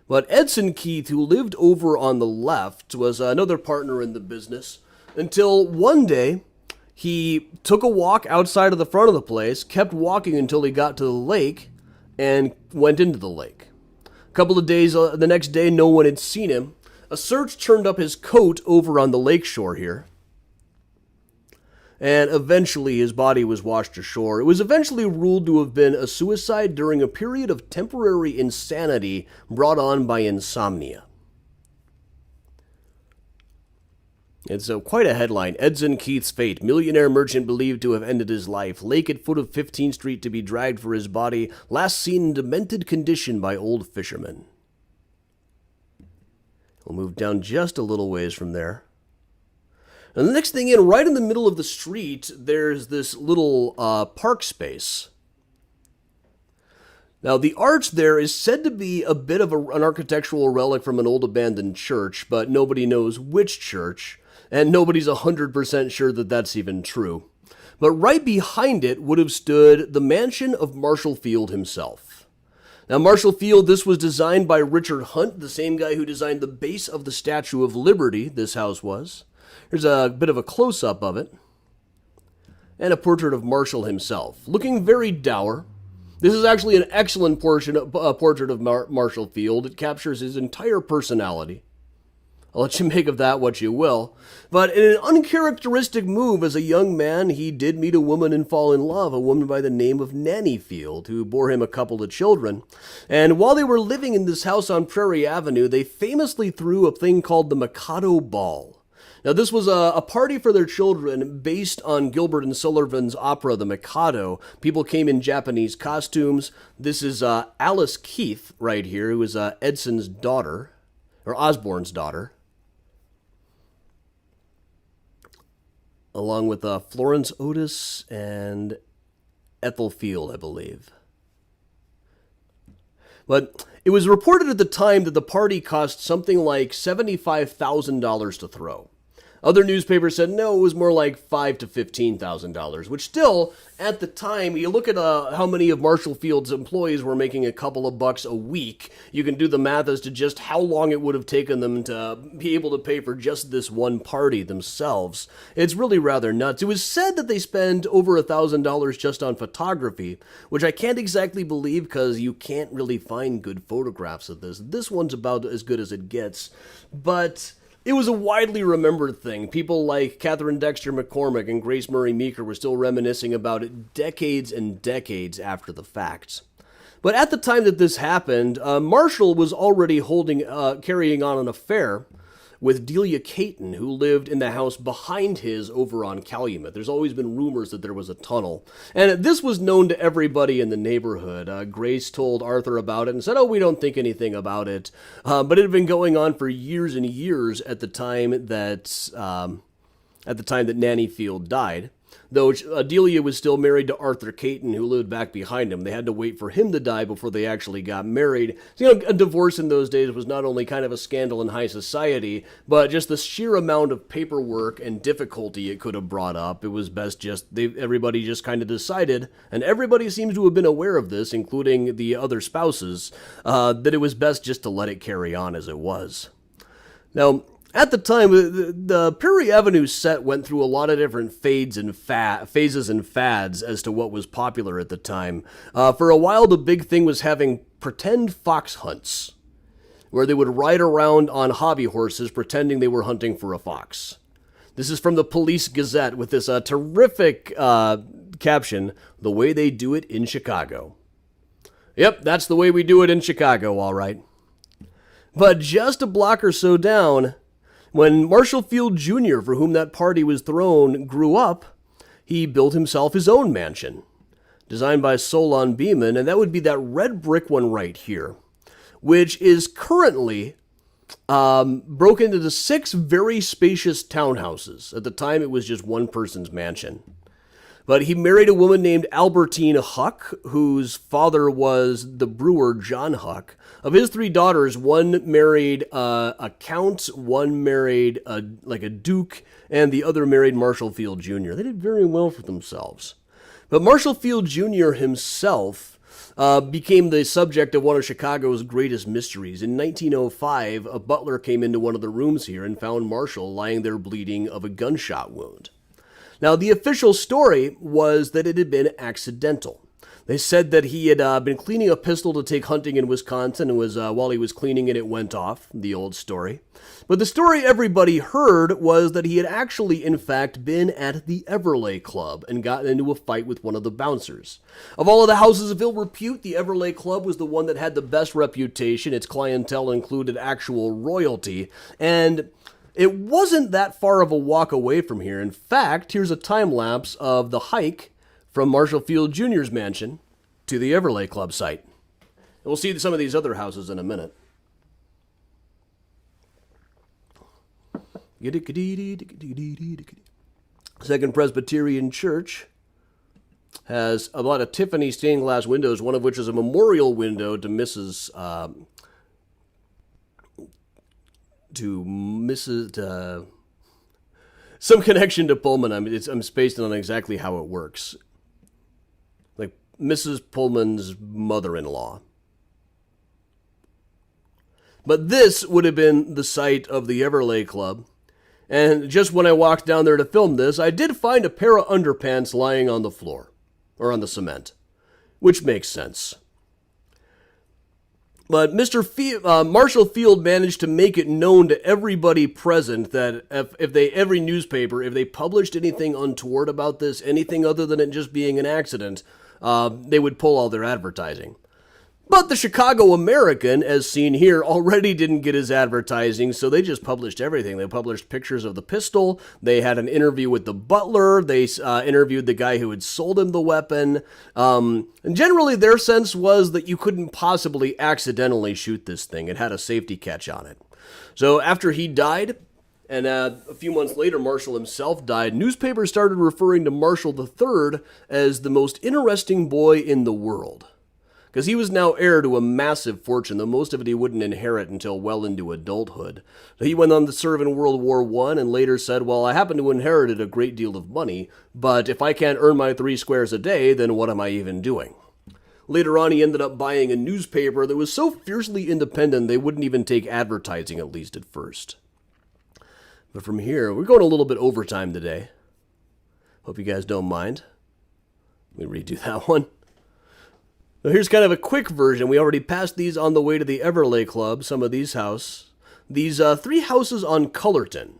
But Edson Keith, who lived over on the left, was another partner in the business until one day he took a walk outside of the front of the place, kept walking until he got to the lake, and went into the lake. A couple of days, the next day, no one had seen him. A search turned up his coat over on the lake shore here. And eventually his body was washed ashore. It was eventually ruled to have been a suicide during a period of temporary insanity brought on by insomnia. It's quite a headline. Edson Keith's fate. Millionaire merchant believed to have ended his life. Lake at foot of 15th Street to be dragged for his body. Last seen in demented condition by old fishermen. We'll move down just a little ways from there. And the next thing in, right in the middle of the street, there's this little park space. Now, the arch there is said to be a bit of an architectural relic from an old abandoned church, but nobody knows which church, and nobody's 100% sure that that's even true. But right behind it would have stood the mansion of Marshall Field himself. Now, Marshall Field, this was designed by Richard Hunt, the same guy who designed the base of the Statue of Liberty, this house was. Here's a bit of a close-up of it. And a portrait of Marshall himself, looking very dour. This is actually an excellent portrait of Marshall Field. It captures his entire personality. I'll let you make of that what you will. But in an uncharacteristic move as a young man, he did meet a woman and fall in love, a woman by the name of Nanny Field, who bore him a couple of children. And while they were living in this house on Prairie Avenue, they famously threw a thing called the Mikado Ball. Now, this was a party for their children based on Gilbert and Sullivan's opera, The Mikado. People came in Japanese costumes. This is Alice Keith right here, who is Edson's daughter, or Osborne's daughter, along with Florence Otis and Ethel Field, I believe. But it was reported at the time that the party cost something like $75,000 to throw. Other newspapers said no, it was more like $5,000 to $15,000, which still, at the time, you look at how many of Marshall Field's employees were making a couple of bucks a week. You can do the math as to just how long it would have taken them to be able to pay for just this one party themselves. It's really rather nuts. It was said that they spend over $1,000 just on photography, which I can't exactly believe because you can't really find good photographs of this. This one's about as good as it gets, but it was a widely remembered thing. People like Catherine Dexter McCormick and Grace Murray Meeker were still reminiscing about it decades and decades after the fact. But at the time that this happened, Marshall was already carrying on an affair with Delia Caton, who lived in the house behind his over on Calumet. There's always been rumors that there was a tunnel. And this was known to everybody in the neighborhood. Grace told Arthur about it and said, oh, we don't think anything about it. But it had been going on for years and years at the time that Nanny Field died. Though Delia was still married to Arthur Caton, who lived back behind him. They had to wait for him to die before they actually got married. So, a divorce in those days was not only kind of a scandal in high society, but just the sheer amount of paperwork and difficulty it could have brought up. It was best everybody just kind of decided, and everybody seems to have been aware of this, including the other spouses, that it was best just to let it carry on as it was. Now, at the time, the Prairie Avenue set went through a lot of different phases and fads as to what was popular at the time. For a while, the big thing was having pretend fox hunts, where they would ride around on hobby horses pretending they were hunting for a fox. This is from the Police Gazette with this terrific caption, "The way they do it in Chicago." Yep, that's the way we do it in Chicago, all right. But just a block or so down, when Marshall Field Jr., for whom that party was thrown, grew up, he built himself his own mansion, designed by Solon Beeman, and that would be that red brick one right here, which is currently broken into 6 very spacious townhouses. At the time, it was just one person's mansion. But he married a woman named Albertine Huck, whose father was the brewer John Huck. Of his 3 daughters, one married a count, one married a duke, and the other married Marshall Field Jr. They did very well for themselves. But Marshall Field Jr. himself became the subject of one of Chicago's greatest mysteries. In 1905, a butler came into one of the rooms here and found Marshall lying there bleeding of a gunshot wound. Now, the official story was that it had been accidental. They said that he had been cleaning a pistol to take hunting in Wisconsin, and while he was cleaning it went off, the old story. But the story everybody heard was that he had actually, in fact, been at the Everleigh Club and gotten into a fight with one of the bouncers. Of all of the houses of ill repute, the Everleigh Club was the one that had the best reputation. Its clientele included actual royalty, and it wasn't that far of a walk away from here. In fact, here's a time lapse of the hike from Marshall Field Jr.'s mansion to the Everleigh Club site. And we'll see some of these other houses in a minute. Second Presbyterian Church has a lot of Tiffany stained glass windows, one of which is a memorial window to some connection to Pullman. I'm spaced on exactly how it works. Like Mrs. Pullman's mother-in-law. But this would have been the site of the Everleigh Club. And just when I walked down there to film this, I did find a pair of underpants lying on the floor, or on the cement, which makes sense. But Marshall Field managed to make it known to everybody present that every newspaper, if they published anything untoward about this, anything other than it just being an accident, they would pull all their advertising. But the Chicago American, as seen here, already didn't get his advertising, so they just published everything. They published pictures of the pistol, they had an interview with the butler, they interviewed the guy who had sold him the weapon, and generally their sense was that you couldn't possibly accidentally shoot this thing. It had a safety catch on it. So after he died, and a few months later Marshall himself died, newspapers started referring to Marshall III as the most interesting boy in the world. because he was now heir to a massive fortune, though most of it he wouldn't inherit until well into adulthood. He went on to serve in World War I and later said, well, I happen to inherit a great deal of money, but if I can't earn my 3 squares a day, then what am I even doing? Later on, he ended up buying a newspaper that was so fiercely independent they wouldn't even take advertising, at least at first. But from here, we're going a little bit overtime today. Hope you guys don't mind. Let me redo that one. Now here's kind of a quick version. We already passed these on the way to the Everleigh Club, some of these houses. These 3 houses on Cullerton,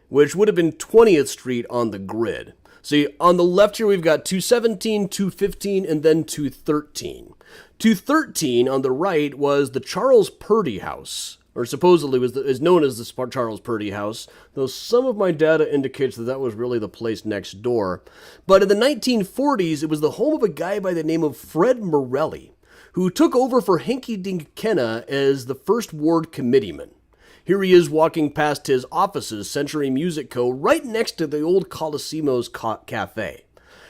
which would have been 20th Street on the grid. See, on the left here, we've got 217, 215, and then 213. 213 on the right was the Charles Purdy House, or supposedly is known as the Charles Purdy House, though some of my data indicates that that was really the place next door. But in the 1940s, it was the home of a guy by the name of Fred Morelli, who took over for Hinky Dink Kenna as the First Ward committeeman. Here he is walking past his offices, Century Music Co., right next to the old Coliseum's cafe.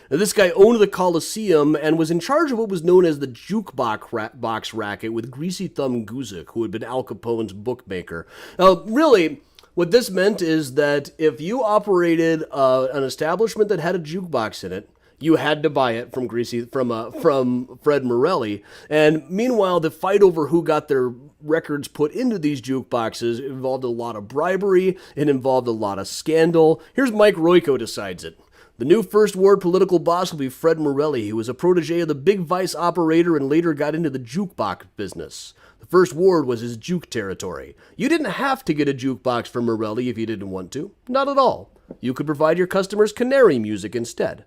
Now, this guy owned the Coliseum and was in charge of what was known as the jukebox racket with Greasy Thumb Guzik, who had been Al Capone's bookmaker. Now, really, what this meant is that if you operated an establishment that had a jukebox in it, you had to buy it from Fred Morelli. And meanwhile, the fight over who got their records put into these jukeboxes involved a lot of bribery. It involved a lot of scandal. Here's Mike Royko decides it. The new First Ward political boss will be Fred Morelli, who was a protege of the Big Vice operator and later got into the jukebox business. The First Ward was his juke territory. You didn't have to get a jukebox from Morelli if you didn't want to. Not at all. You could provide your customers canary music instead.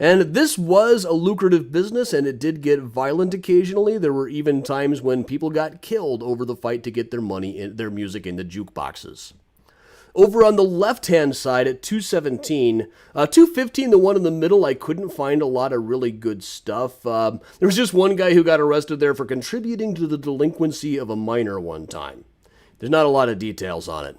And this was a lucrative business, and it did get violent occasionally. There were even times when people got killed over the fight to get their music into jukeboxes. Over on the left-hand side at 217, 215, the one in the middle, I couldn't find a lot of really good stuff. There was just one guy who got arrested there for contributing to the delinquency of a minor one time. There's not a lot of details on it.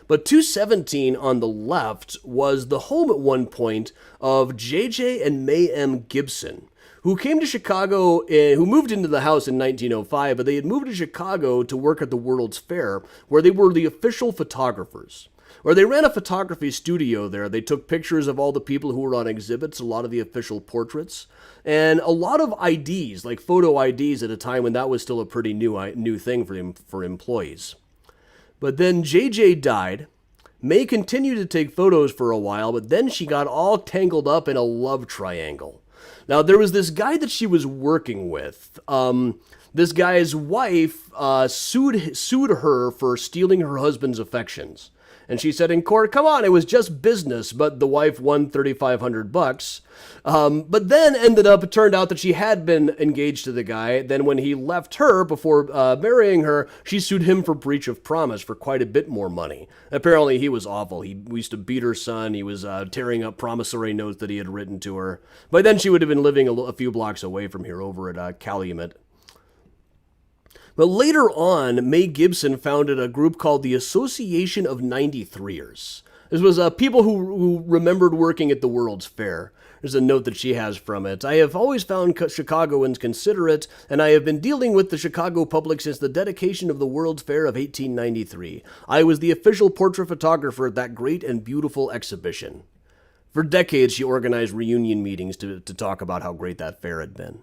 But 217 on the left was the home at one point of J.J. and May M. Gibson, who came to Chicago, who moved into the house in 1905, but they had moved to Chicago to work at the World's Fair, where they were the official photographers. Or they ran a photography studio there. They took pictures of all the people who were on exhibits, a lot of the official portraits, and a lot of IDs, like photo IDs at a time when that was still a pretty new thing for employees. But then JJ died. May continued to take photos for a while, but then she got all tangled up in a love triangle. Now, there was this guy that she was working with. This guy's wife sued her for stealing her husband's affections. And she said in court, come on, it was just business, but the wife won $3,500. But then it turned out that she had been engaged to the guy. Then when he left her before marrying her, she sued him for breach of promise for quite a bit more money. Apparently he was awful. He used to beat her son. He was tearing up promissory notes that he had written to her. By then she would have been living a few blocks away from here over at Calumet. But later on, May Gibson founded a group called the Association of 93ers. This was people who remembered working at the World's Fair. There's a note that she has from it. I have always found Chicagoans considerate, and I have been dealing with the Chicago public since the dedication of the World's Fair of 1893. I was the official portrait photographer at that great and beautiful exhibition. For decades, she organized reunion meetings to talk about how great that fair had been.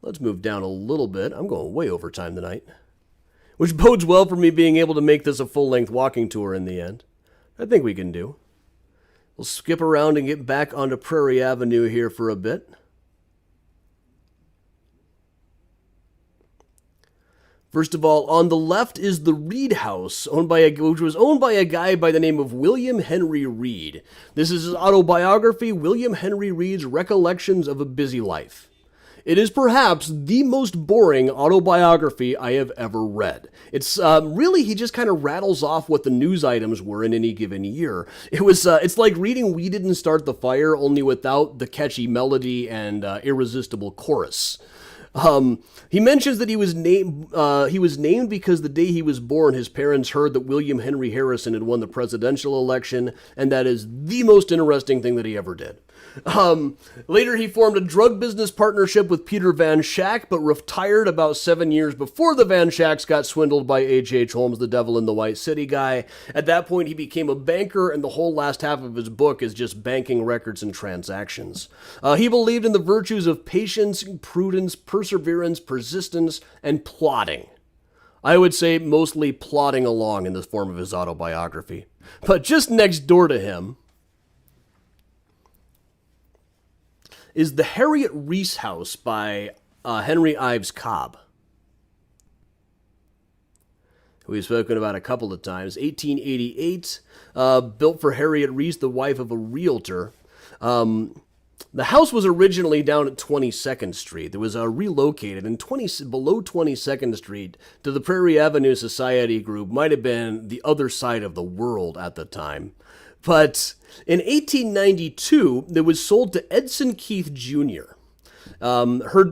Let's move down a little bit. I'm going way over time tonight, which bodes well for me being able to make this a full-length walking tour in the end. I think we can do. We'll skip around and get back onto Prairie Avenue here for a bit. First of all, on the left is the Reed House, which was owned by a guy by the name of William Henry Reed. This is his autobiography, William Henry Reed's Recollections of a Busy Life. It is perhaps the most boring autobiography I have ever read. It's really, he just kind of rattles off what the news items were in any given year. It's like reading We Didn't Start the Fire, only without the catchy melody and irresistible chorus. He mentions that he was named because the day he was born, his parents heard that William Henry Harrison had won the presidential election, and that is the most interesting thing that he ever did. Later, he formed a drug business partnership with Peter Van Schack, but retired about 7 years before the Van Schacks got swindled by H.H. Holmes, the Devil in the White City guy. At that point, he became a banker, and the whole last half of his book is just banking records and transactions. He believed in the virtues of patience, prudence, perseverance, persistence, and plotting. I would say mostly plodding along in the form of his autobiography. But just next door to him is the Harriet Reese House by Henry Ives Cobb, who we've spoken about a couple of times. 1888, built for Harriet Reese, the wife of a realtor. The house was originally down at 22nd Street. It was relocated, and below 22nd Street to the Prairie Avenue Society Group might have been the other side of the world at the time. But in 1892, it was sold to Edson Keith Jr.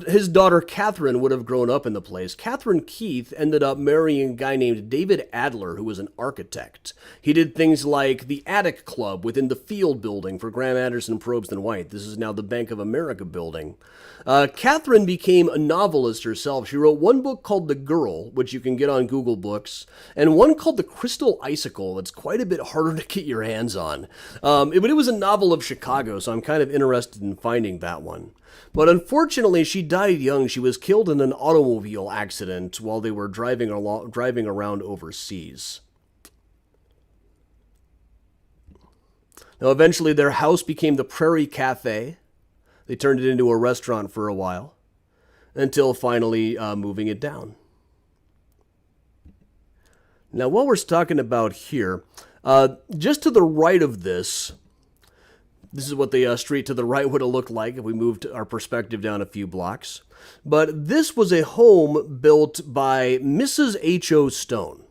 His daughter Catherine would have grown up in the place. Catherine Keith ended up marrying a guy named David Adler, who was an architect. He did things like the Attic Club within the Field building for Graham Anderson, Probst and White. This is now the Bank of America building. Catherine became a novelist herself. She wrote one book called The Girl, which you can get on Google Books, and one called The Crystal Icicle. That's quite a bit harder to get your hands on. But it was a novel of Chicago, so I'm kind of interested in finding that one. But unfortunately, she died young. She was killed in an automobile accident while they were driving around overseas. Now, eventually, their house became the Prairie Cafe. They turned it into a restaurant for a while, until finally moving it down. Now, what we're talking about here, just to the right of this is what the street to the right would have looked like if we moved our perspective down a few blocks. But this was a home built by Mrs. H.O. Stone.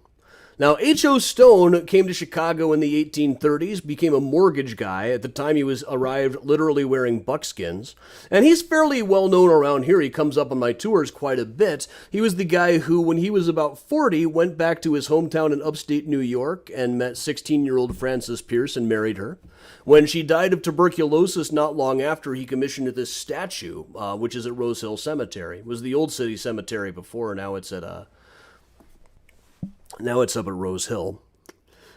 Now, H.O. Stone came to Chicago in the 1830s, became a mortgage guy. At the time, he arrived literally wearing buckskins. And he's fairly well known around here. He comes up on my tours quite a bit. He was the guy who, when he was about 40, went back to his hometown in upstate New York and met 16-year-old Frances Pierce and married her. When she died of tuberculosis not long after, he commissioned this statue, which is at Rose Hill Cemetery. It was the Old City Cemetery before, now it's up at Rose Hill.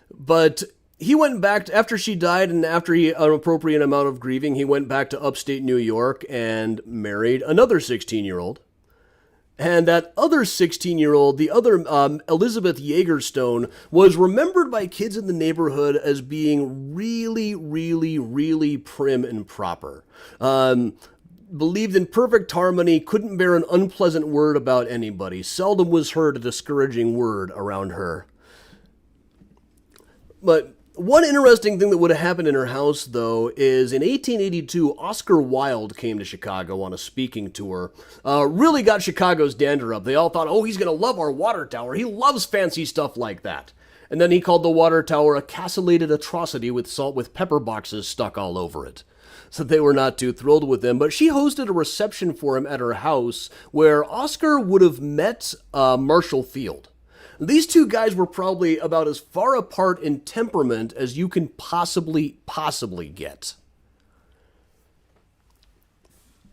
But he went back, after she died and after an appropriate amount of grieving, he went back to upstate New York and married another 16-year-old. And that other 16-year-old, the other Elizabeth Yeager Stone, was remembered by kids in the neighborhood as being really, really, really prim and proper. Believed in perfect harmony, couldn't bear an unpleasant word about anybody. Seldom was heard a discouraging word around her. But one interesting thing that would have happened in her house, though, is in 1882, Oscar Wilde came to Chicago on a speaking tour. Really got Chicago's dander up. They all thought, oh, he's going to love our water tower. He loves fancy stuff like that. And then he called the water tower a castellated atrocity with salt with pepper boxes stuck all over it. So they were not too thrilled with him. But she hosted a reception for him at her house where Oscar would have met Marshall Field. These two guys were probably about as far apart in temperament as you can possibly get.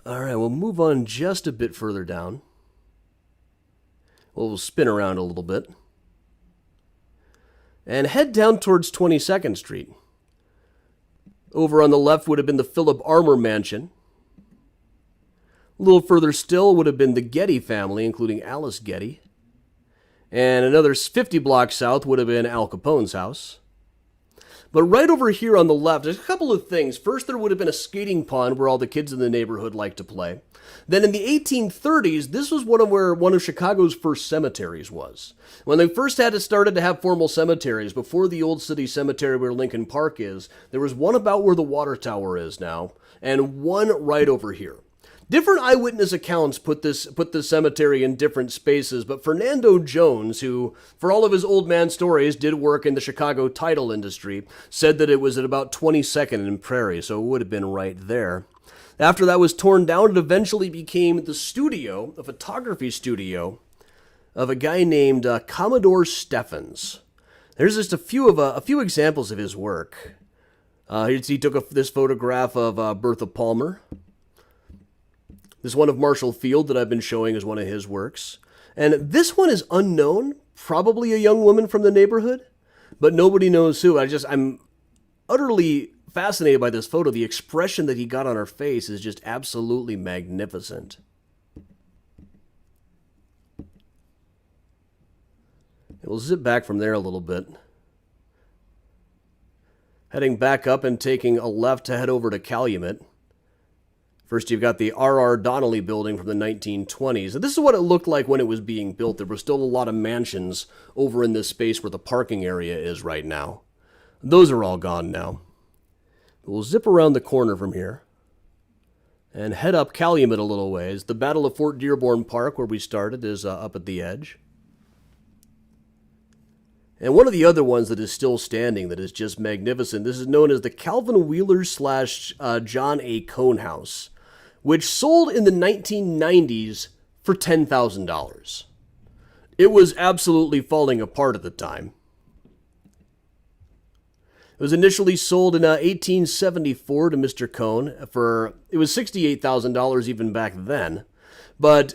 All right, we'll move on just a bit further down. We'll spin around a little bit. And head down towards 22nd Street. Over on the left would have been the Philip Armour Mansion. A little further still would have been the Getty family, including Alice Getty. And another 50 blocks south would have been Al Capone's house. But right over here on the left, there's a couple of things. First, there would have been a skating pond where all the kids in the neighborhood liked to play. Then in the 1830s, this was where one of Chicago's first cemeteries was. When they first started to have formal cemeteries, before the Old City Cemetery where Lincoln Park is, there was one about where the water tower is now, and one right over here. Different eyewitness accounts put this cemetery in different spaces, but Fernando Jones, who, for all of his old man stories, did work in the Chicago title industry, said that it was at about 22nd and Prairie, so it would have been right there. After that was torn down, it eventually became the studio, a photography studio, of a guy named Commodore Steffens. There's just a few examples of his work. He took this photograph of Bertha Palmer. This one of Marshall Field that I've been showing is one of his works. And this one is unknown, probably a young woman from the neighborhood, but nobody knows who. I'm utterly fascinated by this photo. The expression that he got on her face is just absolutely magnificent. We'll zip back from there a little bit. Heading back up and taking a left to head over to Calumet. First, you've got the R.R. Donnelly building from the 1920s. And this is what it looked like when it was being built. There were still a lot of mansions over in this space where the parking area is right now. Those are all gone now. We'll zip around the corner from here and head up Calumet a little ways. The Battle of Fort Dearborn Park, where we started, is up at the edge. And one of the other ones that is still standing that is just magnificent, this is known as the Calvin Wheeler / John A. Cone House, which sold in the 1990s for $10,000. It was absolutely falling apart at the time. It was initially sold in 1874 to Mr. Cone it was $68,000 even back then, but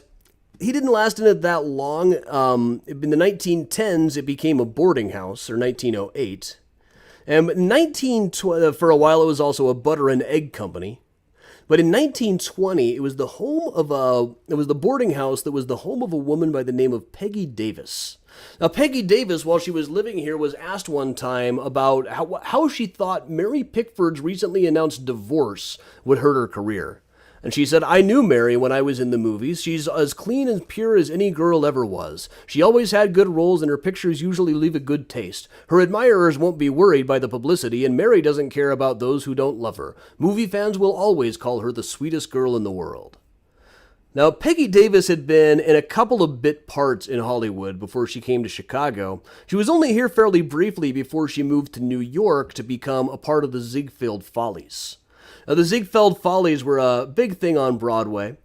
he didn't last in it that long. In the 1910s, it became a boarding house, or 1908. And for a while, it was also a butter and egg company. But in 1920, it was the boarding house that was the home of a woman by the name of Peggy Davis. Now, Peggy Davis, while she was living here, was asked one time about how she thought Mary Pickford's recently announced divorce would hurt her career. And she said, "I knew Mary when I was in the movies. She's as clean and pure as any girl ever was. She always had good roles, and her pictures usually leave a good taste. Her admirers won't be worried by the publicity, and Mary doesn't care about those who don't love her. Movie fans will always call her the sweetest girl in the world." Now, Peggy Davis had been in a couple of bit parts in Hollywood before she came to Chicago. She was only here fairly briefly before she moved to New York to become a part of the Ziegfeld Follies. Now, the Ziegfeld Follies were a big thing on Broadway,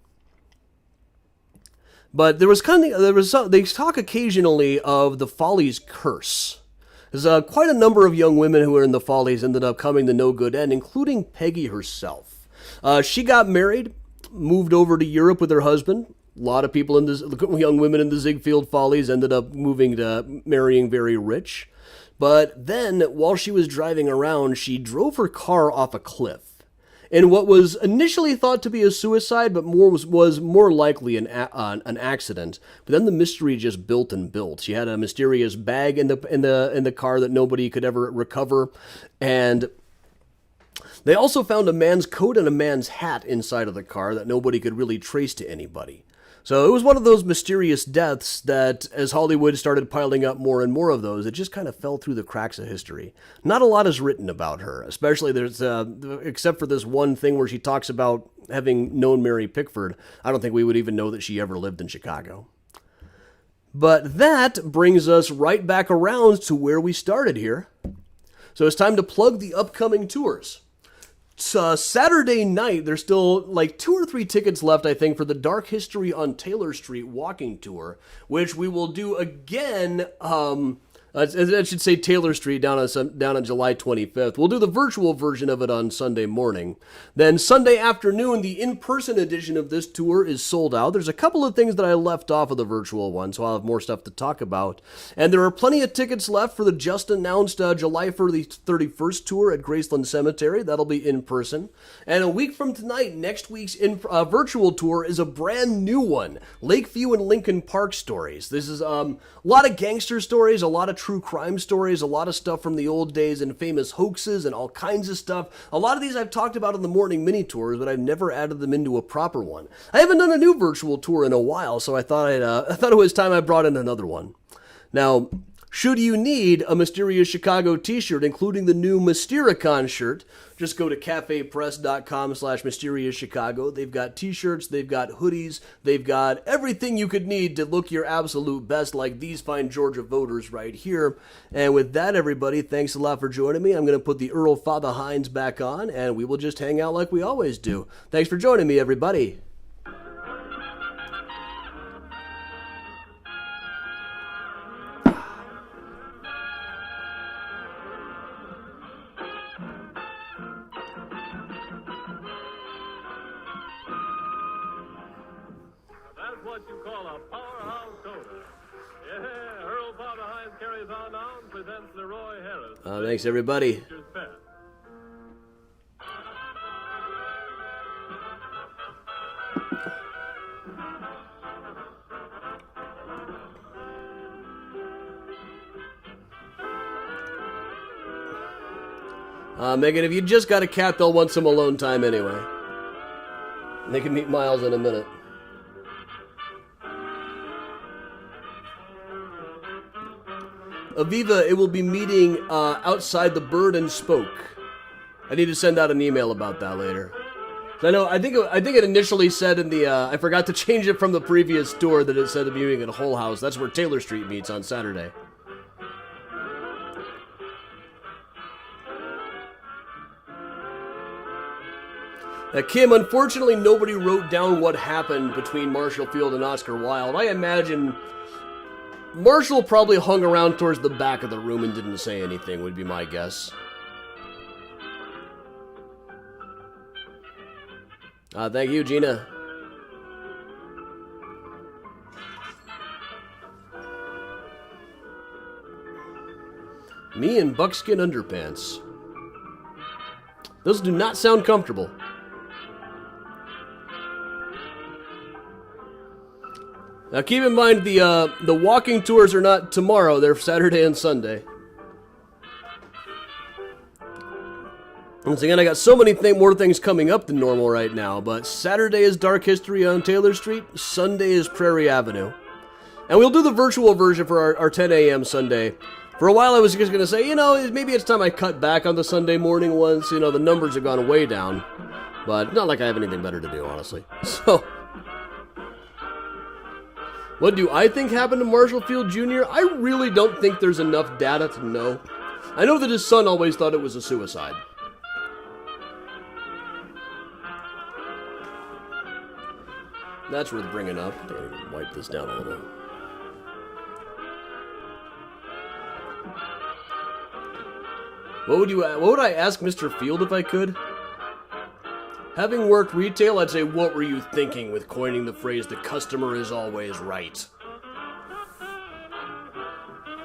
but they talk occasionally of the Follies curse. There's quite a number of young women who were in the Follies ended up coming to no good end, including Peggy herself. She got married, moved over to Europe with her husband. A lot of people young women in the Ziegfeld Follies ended up marrying very rich. But then, while she was driving around, she drove her car off a cliff. In what was initially thought to be a suicide, but was more likely an accident. But then the mystery just built and built. She had a mysterious bag in the car that nobody could ever recover, and they also found a man's coat and a man's hat inside of the car that nobody could really trace to anybody. So it was one of those mysterious deaths that, as Hollywood started piling up more and more of those, it just kind of fell through the cracks of history. Not a lot is written about her, especially except for this one thing where she talks about having known Mary Pickford. I don't think we would even know that she ever lived in Chicago. But that brings us right back around to where we started here. So it's time to plug the upcoming tours. Saturday night, there's still like 2 or 3 tickets left, I think, for the Dark History on Taylor Street walking tour, which we will do again. I should say Taylor Street down on July 25th. We'll do the virtual version of it on Sunday morning. Then Sunday afternoon, the in-person edition of this tour is sold out. There's a couple of things that I left off of the virtual one, so I'll have more stuff to talk about. And there are plenty of tickets left for the just announced July 31st tour at Graceland Cemetery. That'll be in person. And a week from tonight, next week's virtual tour is a brand new one. Lakeview and Lincoln Park stories. This is a lot of gangster stories, a lot of true crime stories, a lot of stuff from the old days and famous hoaxes and all kinds of stuff. A lot of these I've talked about in the morning mini tours, but I've never added them into a proper one. I haven't done a new virtual tour in a while, so I thought it was time I brought in another one. Now, should you need a Mysterious Chicago t-shirt, including the new Mystericon shirt, just go to cafepress.com/MysteriousChicago. They've got t-shirts, they've got hoodies, they've got everything you could need to look your absolute best, like these fine Georgia voters right here. And with that, everybody, thanks a lot for joining me. I'm going to put the Earl Father Hines back on, and we will just hang out like we always do. Thanks for joining me, everybody. That's what you call a powerhouse coda. Yeah, Earl Father Hines carries on now and presents Leroy Harris. Thanks, everybody. Nature's Pet. Megan, if you just got a cat, they'll want some alone time anyway. They can meet Miles in a minute. Aviva, it will be meeting outside the Bird and Spoke. I need to send out an email about that later. I think it initially said in the I forgot to change it from the previous tour that it said the meeting at Hull House. That's where Taylor Street meets on Saturday. Kim, unfortunately, nobody wrote down what happened between Marshall Field and Oscar Wilde. I imagine Marshall probably hung around towards the back of the room and didn't say anything, would be my guess. Thank you, Gina. Me in buckskin underpants. Those do not sound comfortable. Now keep in mind the walking tours are not tomorrow, they're Saturday and Sunday. Once again, I got so many more things coming up than normal right now, but Saturday is Dark History on Taylor Street, Sunday is Prairie Avenue. And we'll do the virtual version for our 10 a.m. Sunday. For a while I was just going to say, maybe it's time I cut back on the Sunday morning ones. The numbers have gone way down. But not like I have anything better to do, honestly. So, what do I think happened to Marshall Field Jr.? I really don't think there's enough data to know. I know that his son always thought it was a suicide. That's worth bringing up. I'm going to wipe this down a little. What would I ask Mr. Field if I could? Having worked retail, I'd say, what were you thinking with coining the phrase, the customer is always right?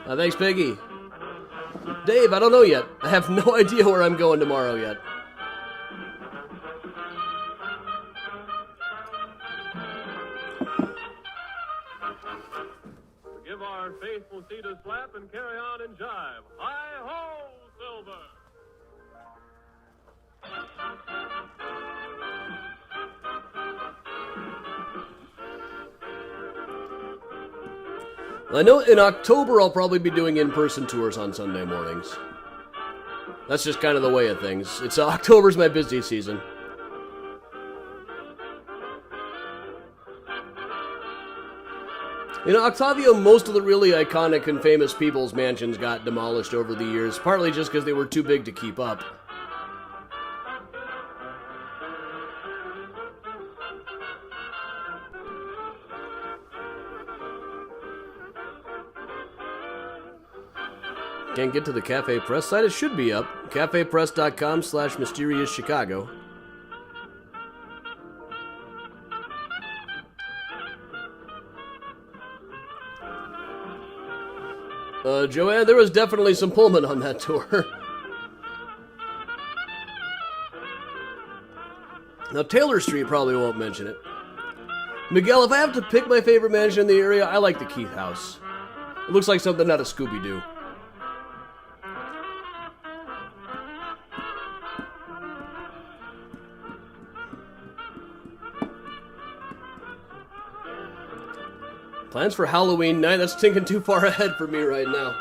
Thanks, Peggy. Dave, I don't know yet. I have no idea where I'm going tomorrow yet. Give our faithful seat a slap and carry on in jive. Hi-ho, Silver! I know in October I'll probably be doing in-person tours on Sunday mornings. That's just kind of the way of things. October's my busy season. In Octavia, most of the really iconic and famous people's mansions got demolished over the years, partly just because they were too big to keep up. Can't get to the Cafe Press site? It should be up. cafepress.com/mysteriouschicago. Joanne, there was definitely some Pullman on that tour. Now, Taylor Street probably won't mention it. Miguel, if I have to pick my favorite mansion in the area, I like the Keith House. It looks like something out of Scooby-Doo. Plans for Halloween night? That's thinking too far ahead for me right now.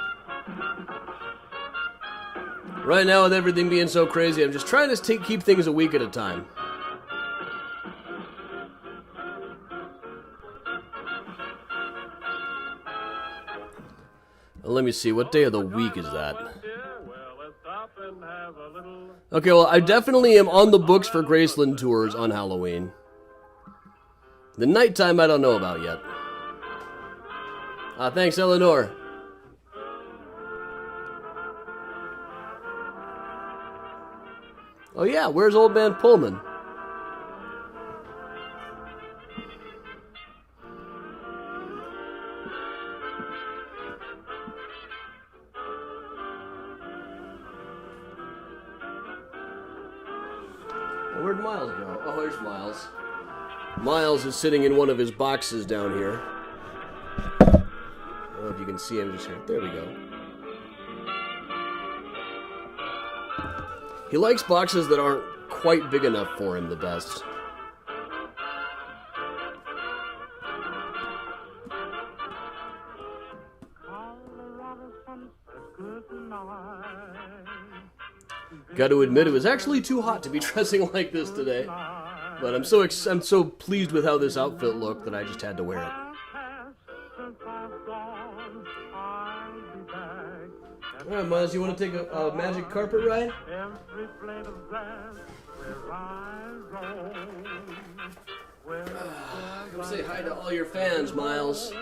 Right now, with everything being so crazy, I'm just trying to keep things a week at a time. Let me see, what day of the week is that? Okay, well, I definitely am on the books for Graceland tours on Halloween. The nighttime I don't know about yet. Thanks, Eleanor. Oh yeah, where's Old Man Pullman? Where'd Miles go? Oh, there's Miles. Miles is sitting in one of his boxes down here. I don't know if you can see him just here. There we go. He likes boxes that aren't quite big enough for him the best. Got to admit, it was actually too hot to be dressing like this today. But I'm so pleased with how this outfit looked that I just had to wear it. All right, Miles, you want to take a magic carpet ride? Come say hi to all your fans, Miles.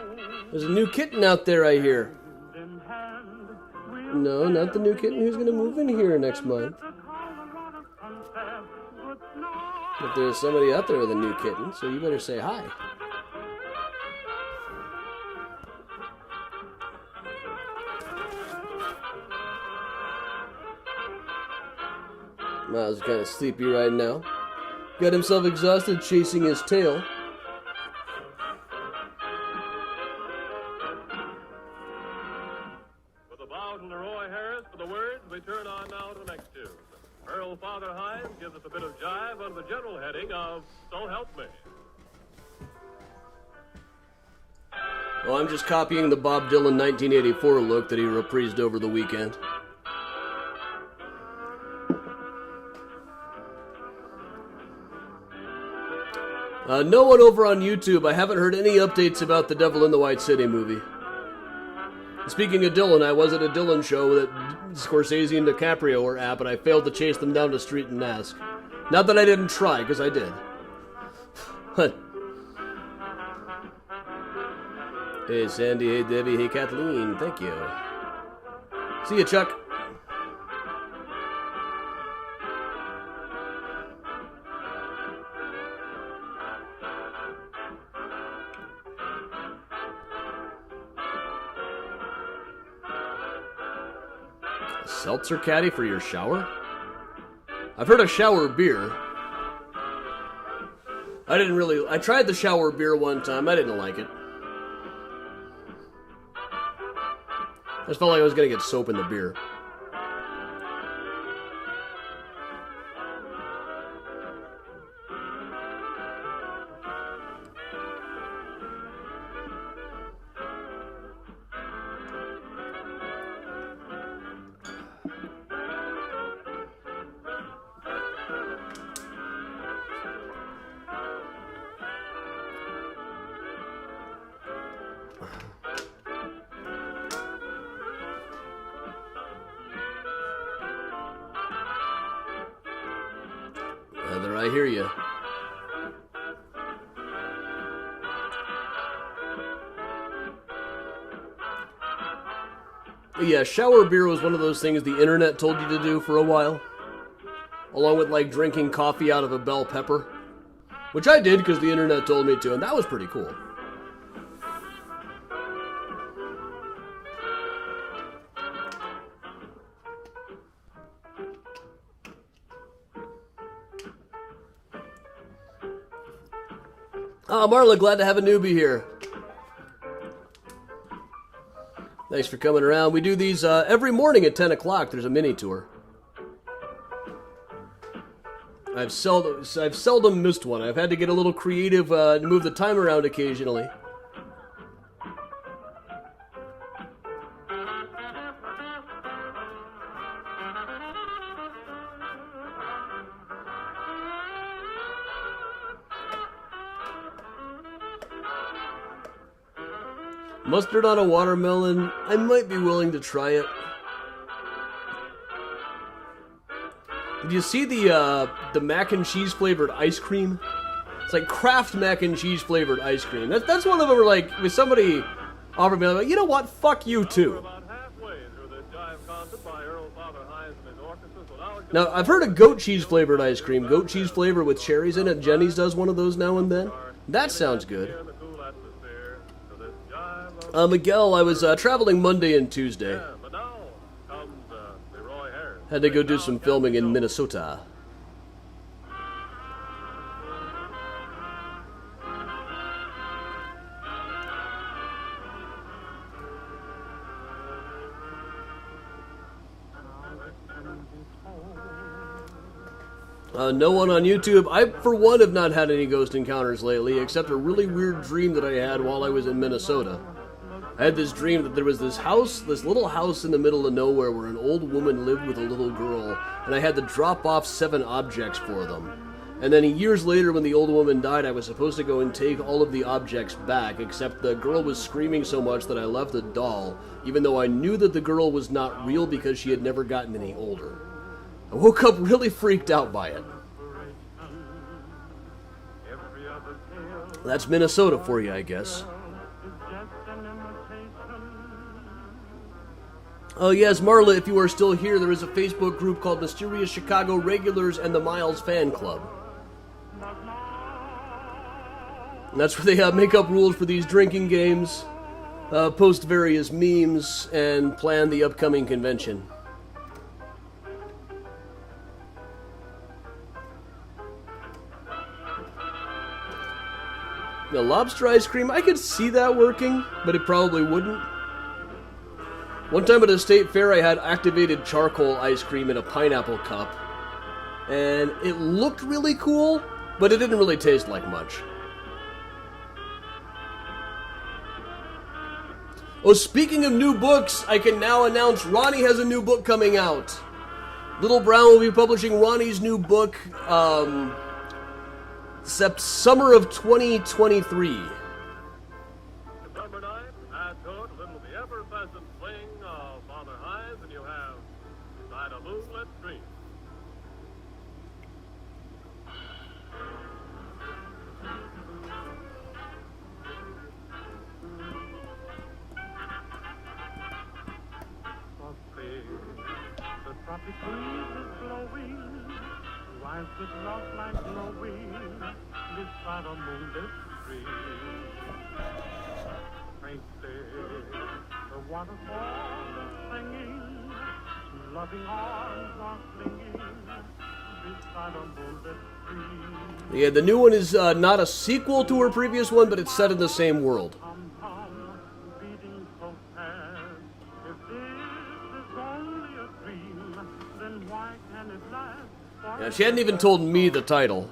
There's a new kitten out there, I hear. No, not the new kitten who's going to move in here next month. But there's somebody out there with a new kitten, so you better say hi. Miles is kind of sleepy right now. Got himself exhausted chasing his tail. With a bow to Leroy Harris for the words, we turn on now to the next tune. Earl Father Hines gives us a bit of jive under the general heading of So Help Me. Well, I'm just copying the Bob Dylan 1984 look that he reprised over the weekend. No one over on YouTube. I haven't heard any updates about the Devil in the White City movie. Speaking of Dylan, I was at a Dylan show that Scorsese and DiCaprio were at, but I failed to chase them down the street and ask. Not that I didn't try, because I did. Hey, Sandy. Hey, Debbie. Hey, Kathleen. Thank you. See you, Chuck. Seltzer caddy for your shower? I've heard of shower beer. I tried the shower beer one time. I didn't like it. I just felt like I was going to get soap in the beer. Heather, I hear you. Yeah, shower beer was one of those things the internet told you to do for a while. Along with, like, drinking coffee out of a bell pepper. Which I did because the internet told me to, and that was pretty cool. Oh, Marla, glad to have a newbie here. Thanks for coming around. We do these every morning at 10 o'clock. There's a mini tour. I've seldom missed one. I've had to get a little creative to move the time around occasionally. Mustard on a watermelon, I might be willing to try it. Did you see the mac and cheese flavored ice cream? It's like Kraft mac and cheese flavored ice cream. That's one of them where, like, if somebody offered me, I'm like, you know what, fuck you too. Now, I've heard of goat cheese flavored ice cream. Goat cheese flavor with cherries in it. Jenny's does one of those now and then. That sounds good. Miguel, I was traveling Monday and Tuesday. Had to go do some filming in Minnesota. No one on YouTube. I, for one, have not had any ghost encounters lately, except a really weird dream that I had while I was in Minnesota. I had this dream that there was this house, this little house in the middle of nowhere where an old woman lived with a little girl, and I had to drop off 7 objects for them. And then years later, when the old woman died, I was supposed to go and take all of the objects back, except the girl was screaming so much that I left the doll, even though I knew that the girl was not real because she had never gotten any older. I woke up really freaked out by it. That's Minnesota for you, I guess. Oh yes, Marla, if you are still here, there is a Facebook group called Mysterious Chicago Regulars and the Miles Fan Club. And that's where they make up rules for these drinking games, post various memes, and plan the upcoming convention. The lobster ice cream, I could see that working, but it probably wouldn't. One time at a state fair, I had activated charcoal ice cream in a pineapple cup, and it looked really cool, but it didn't really taste like much. Oh, speaking of new books, I can now announce Ronnie has a new book coming out. Little Brown will be publishing Ronnie's new book, summer of 2023. Number 9, add to it a little of the ever-present swing of Father Hines, and you have Beside a Moonlit Stream. Softly, the tropic breeze is blowing, rise with love like glowing, beside a moonlit stream. Faintly, the waterfall is singing, loving arms are clinging, beside a moonlit stream. Yeah, the new one is not a sequel to her previous one, but it's set in the same world. Beating so fast, if this is only a dream, then why can it last? Yeah, she hadn't even told me the title.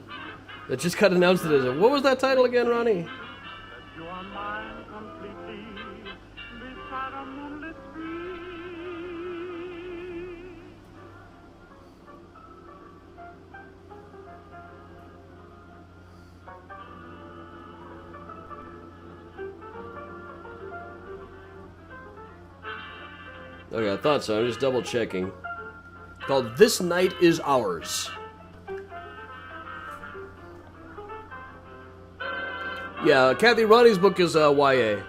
It just got announced it as a... What was that title again, Ronnie? That you are mine completely, beside a moonlit stream. Okay, I thought so. I'm just double checking. Called This Night Is Ours. Yeah, Kathy Ronnie's book is YA.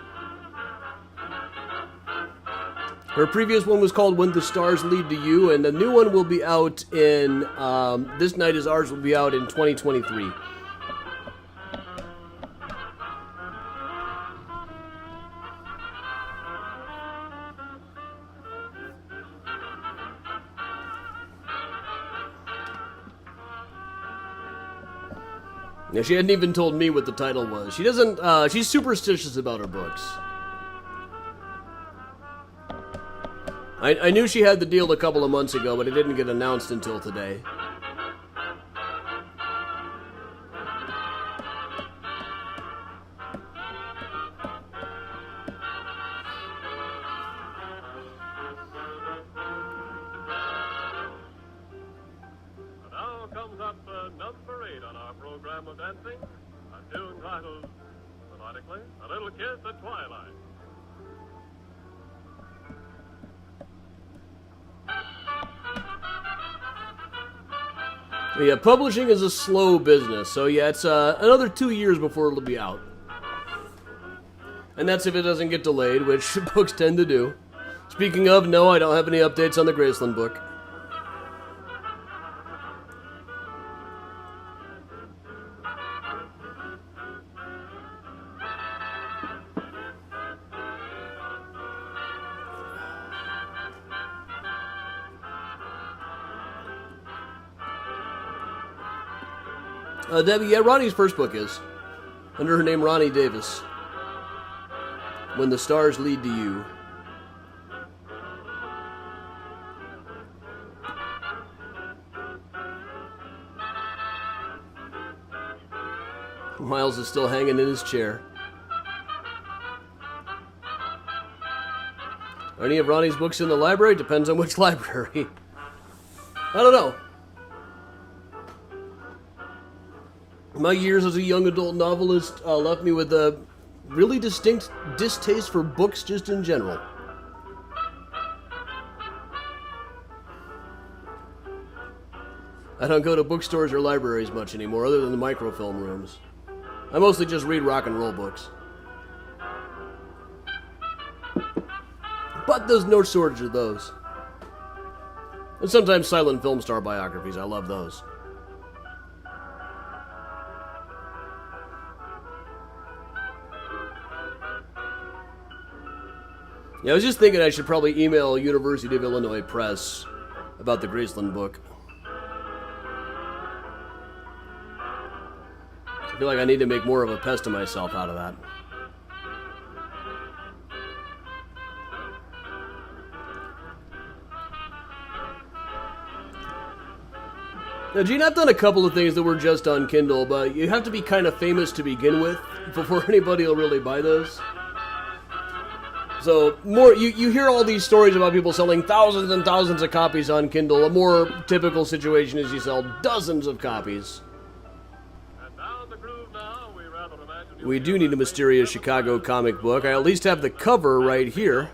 Her previous one was called When the Stars Lead to You, and the new one will be out in, This Night Is Ours will be out in 2023. Yeah, she hadn't even told me what the title was. She doesn't, she's superstitious about her books. I knew she had the deal a couple of months ago, but it didn't get announced until today. Now comes up number 8 on our program of dancing, a tune titled, melodically, A Little Kiss at Twilight. Yeah, publishing is a slow business, so yeah, it's another 2 years before it'll be out. And that's if it doesn't get delayed, which books tend to do. Speaking of, no, I don't have any updates on the Graceland book. Debbie, yeah, Ronnie's first book is. Under her name, Ronnie Davis. When the Stars Lead to You. Miles is still hanging in his chair. Are any of Ronnie's books in the library? Depends on which library. I don't know. My years as a young adult novelist left me with a really distinct distaste for books just in general. I don't go to bookstores or libraries much anymore, other than the microfilm rooms. I mostly just read rock and roll books. But there's no shortage of those. And sometimes silent film star biographies. I love those. Yeah, I was just thinking I should probably email University of Illinois Press about the Graceland book. I feel like I need to make more of a pest of myself out of that. Now, Gene, I've done a couple of things that were just on Kindle, but you have to be kind of famous to begin with before anybody will really buy those. So, you hear all these stories about people selling thousands and thousands of copies on Kindle. A more typical situation is you sell dozens of copies. We do need a mysterious Chicago comic book. I at least have the cover right here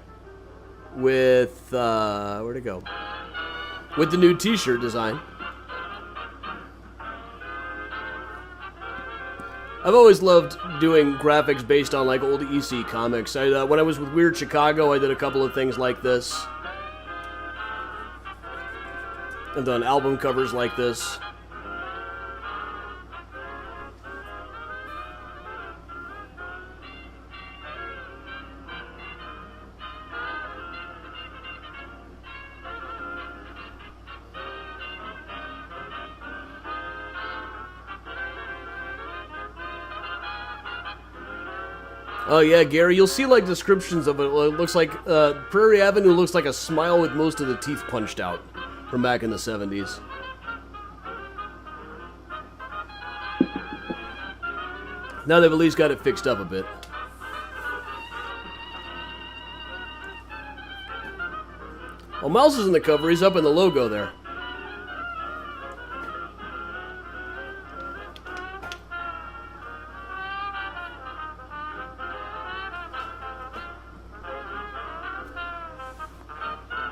with, where'd it go? With the new t-shirt design. I've always loved doing graphics based on like old EC comics. When I was with Weird Chicago, I did a couple of things like this. I've done album covers like this. Oh yeah, Gary, you'll see like descriptions of it. It looks like Prairie Avenue looks like a smile with most of the teeth punched out from back in the 70s. Now they've at least got it fixed up a bit. Well, Miles is in the cover. He's up in the logo there.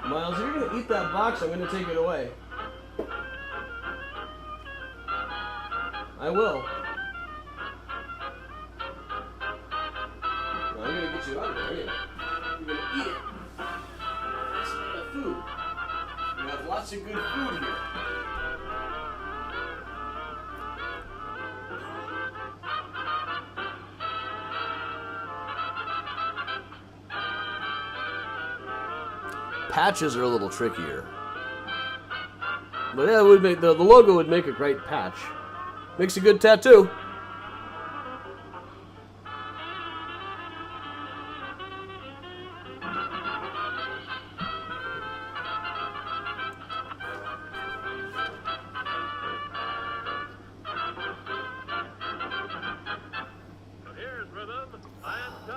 Miles, if you're going to eat that box, I'm going to take it away. I will. No, I'm going to get you out of there. You're going to eat it. That's not food. We have lots of good food here. Patches are a little trickier. But yeah, it would make, the logo would make a great patch. Makes a good tattoo.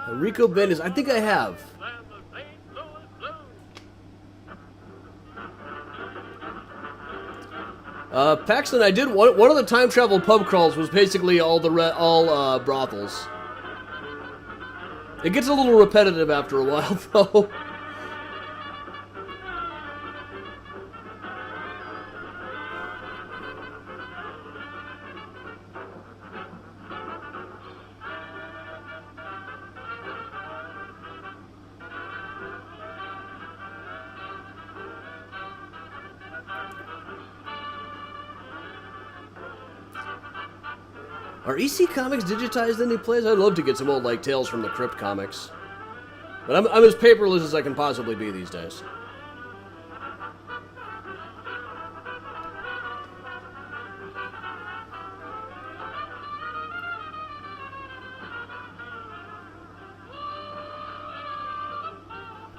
Rico Bendis, I think I have. Paxton, I did one of the time travel pub crawls was basically all brothels. It gets a little repetitive after a while, though. Are EC Comics digitized any place? I'd love to get some old, like, Tales from the Crypt comics. But I'm as paperless as I can possibly be these days.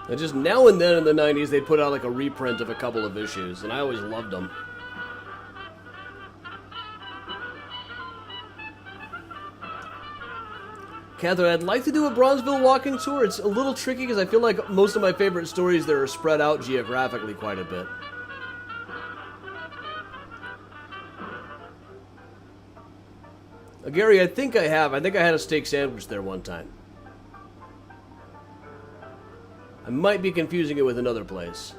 And just now and then in the 90s, they'd put out, like, a reprint of a couple of issues, and I always loved them. Catherine, I'd like to do a Bronzeville walking tour. It's a little tricky because I feel like most of my favorite stories there are spread out geographically quite a bit. Gary, I think I have. I think I had a steak sandwich there one time. I might be confusing it with another place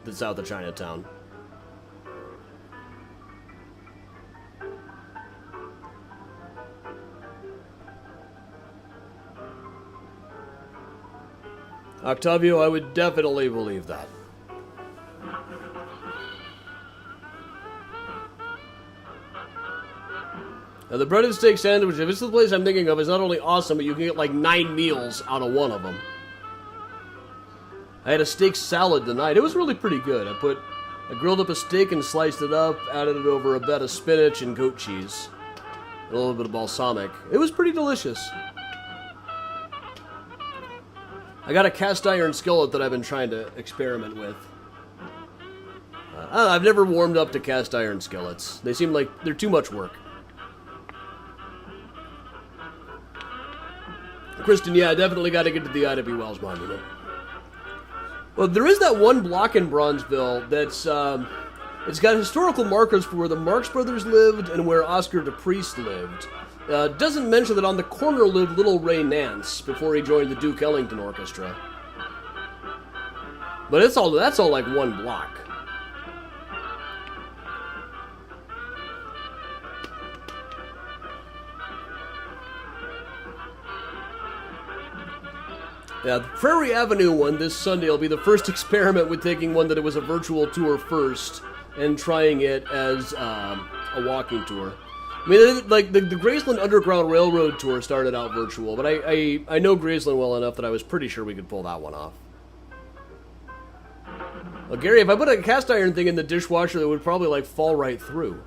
that's south of Chinatown. Octavio, I would definitely believe that. Now, the breaded steak sandwich, if it's the place I'm thinking of, is not only awesome, but you can get like 9 meals out of one of them. I had a steak salad tonight. It was really pretty good. I grilled up a steak and sliced it up, added it over a bed of spinach and goat cheese. A little bit of balsamic. It was pretty delicious. I got a cast iron skillet that I've been trying to experiment with. I've never warmed up to cast iron skillets. They seem like they're too much work. Kristen, yeah, I definitely got to get to the Ida B. Wells Monument. Well, there is that one block in Bronzeville that's, it's got historical markers for where the Marx Brothers lived and where Oscar de Priest lived. Doesn't mention that on the corner lived Little Ray Nance before he joined the Duke Ellington Orchestra. But that's all like one block. Yeah, the Prairie Avenue one this Sunday will be the first experiment with taking one that it was a virtual tour first and trying it as a walking tour. I mean, like the Graceland Underground Railroad tour started out virtual, but I know Graceland well enough that I was pretty sure we could pull that one off. Well, Gary, if I put a cast iron thing in the dishwasher, it would probably like fall right through.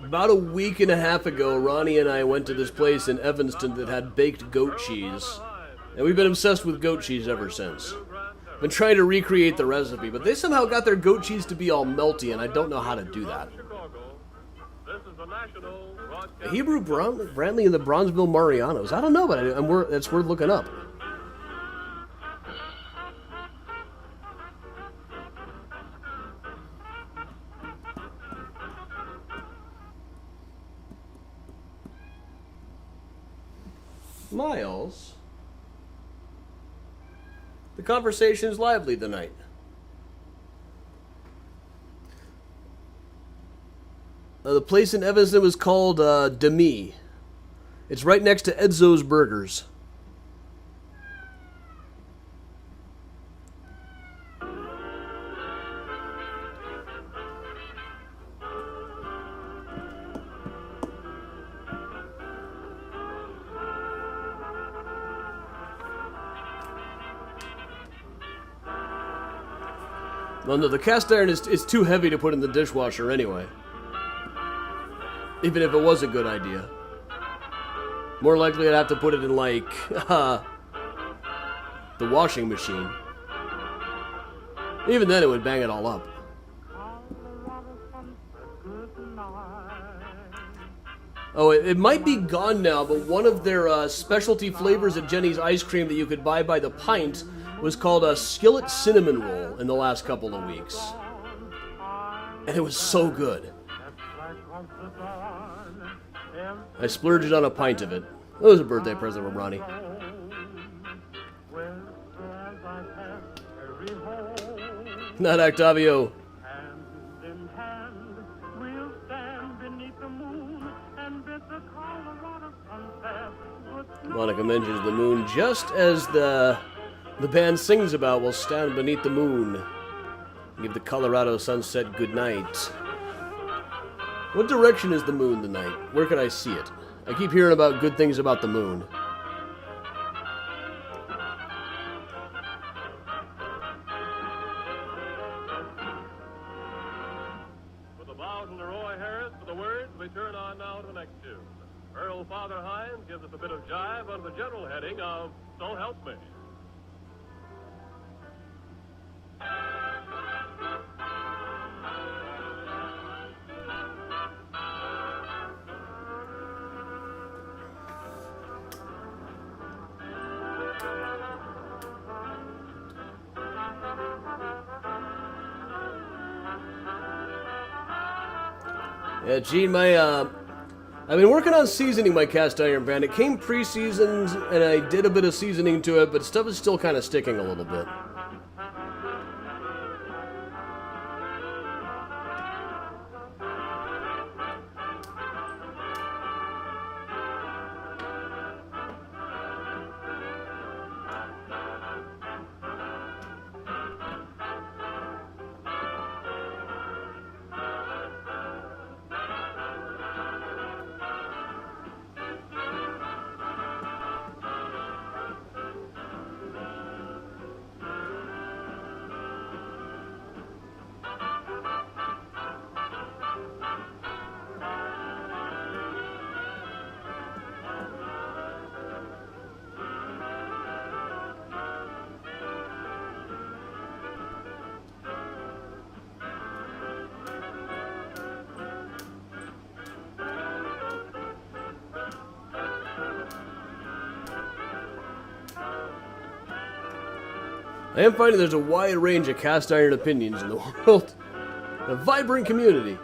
About a week and a half ago, Ronnie and I went to this place in Evanston that had baked goat cheese. And we've been obsessed with goat cheese ever since. Been trying to recreate the recipe, but they somehow got their goat cheese to be all melty, and I don't know how to do that. Hebrew Brantley and the Bronzeville Marianos. I don't know, but that's worth looking up. Miles, the conversation is lively tonight. The place in Evanston was called Demi. It's right next to Edzo's Burgers. Well, no, the cast iron is too heavy to put in the dishwasher anyway. Even if it was a good idea. More likely I'd have to put it in, like, the washing machine. Even then it would bang it all up. Oh, it might be gone now, but one of their specialty flavors of Jenny's ice cream that you could buy by the pint was called a skillet cinnamon roll in the last couple of weeks. And it was so good. I splurged on a pint of it. It was a birthday present from Ronnie. Not Octavio. Monica mentions the moon just as the band sings about. We'll stand beneath the moon. Give the Colorado sunset good night. What direction is the moon tonight? Where can I see it? I keep hearing about good things about the moon. With a bow to Leroy Harris for the words, we turn on now to the next tune. Earl Father Hines gives us a bit of jive under the general heading of So Help Me. Yeah, Gene, I've been working on seasoning my cast iron pan. It came pre-seasoned, and I did a bit of seasoning to it, but stuff is still kind of sticking a little bit. I am finding there's a wide range of cast iron opinions in the world. A vibrant community.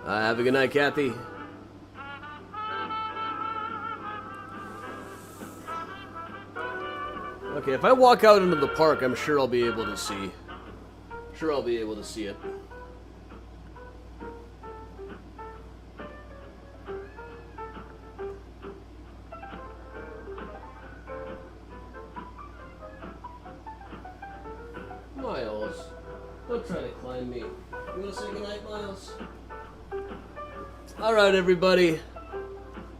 Have a good night, Kathy. Okay, if I walk out into the park, I'm sure I'll be able to see. Sure, I'll be able to see it. Miles, don't try to climb me. You want to say goodnight, Miles? All right, everybody.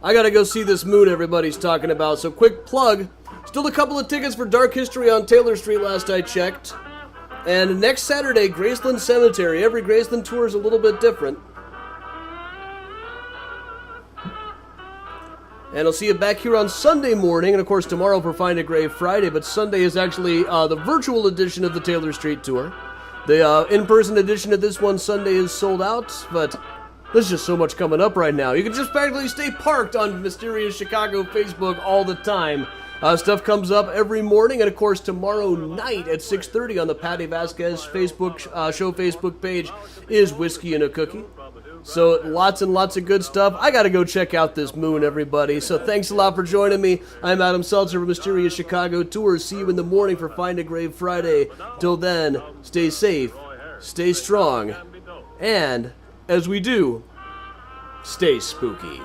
I gotta go see this moon everybody's talking about, so quick plug. Still a couple of tickets for Dark History on Taylor Street last I checked. And next Saturday, Graceland Cemetery. Every Graceland tour is a little bit different. And I'll see you back here on Sunday morning, and of course tomorrow for Find a Grave Friday, but Sunday is actually the virtual edition of the Taylor Street tour. The in-person edition of this one Sunday is sold out, but there's just so much coming up right now. You can just practically stay parked on Mysterious Chicago Facebook all the time. Stuff comes up every morning, and of course tomorrow night at 6:30 on the Patty Vasquez Facebook show Facebook page is Whiskey and a Cookie. So lots and lots of good stuff. I gotta go check out this moon, everybody. So thanks a lot for joining me. I'm Adam Seltzer from Mysterious Chicago Tours. See you in the morning for Find a Grave Friday. Till then, stay safe, stay strong, and as we do, stay spooky.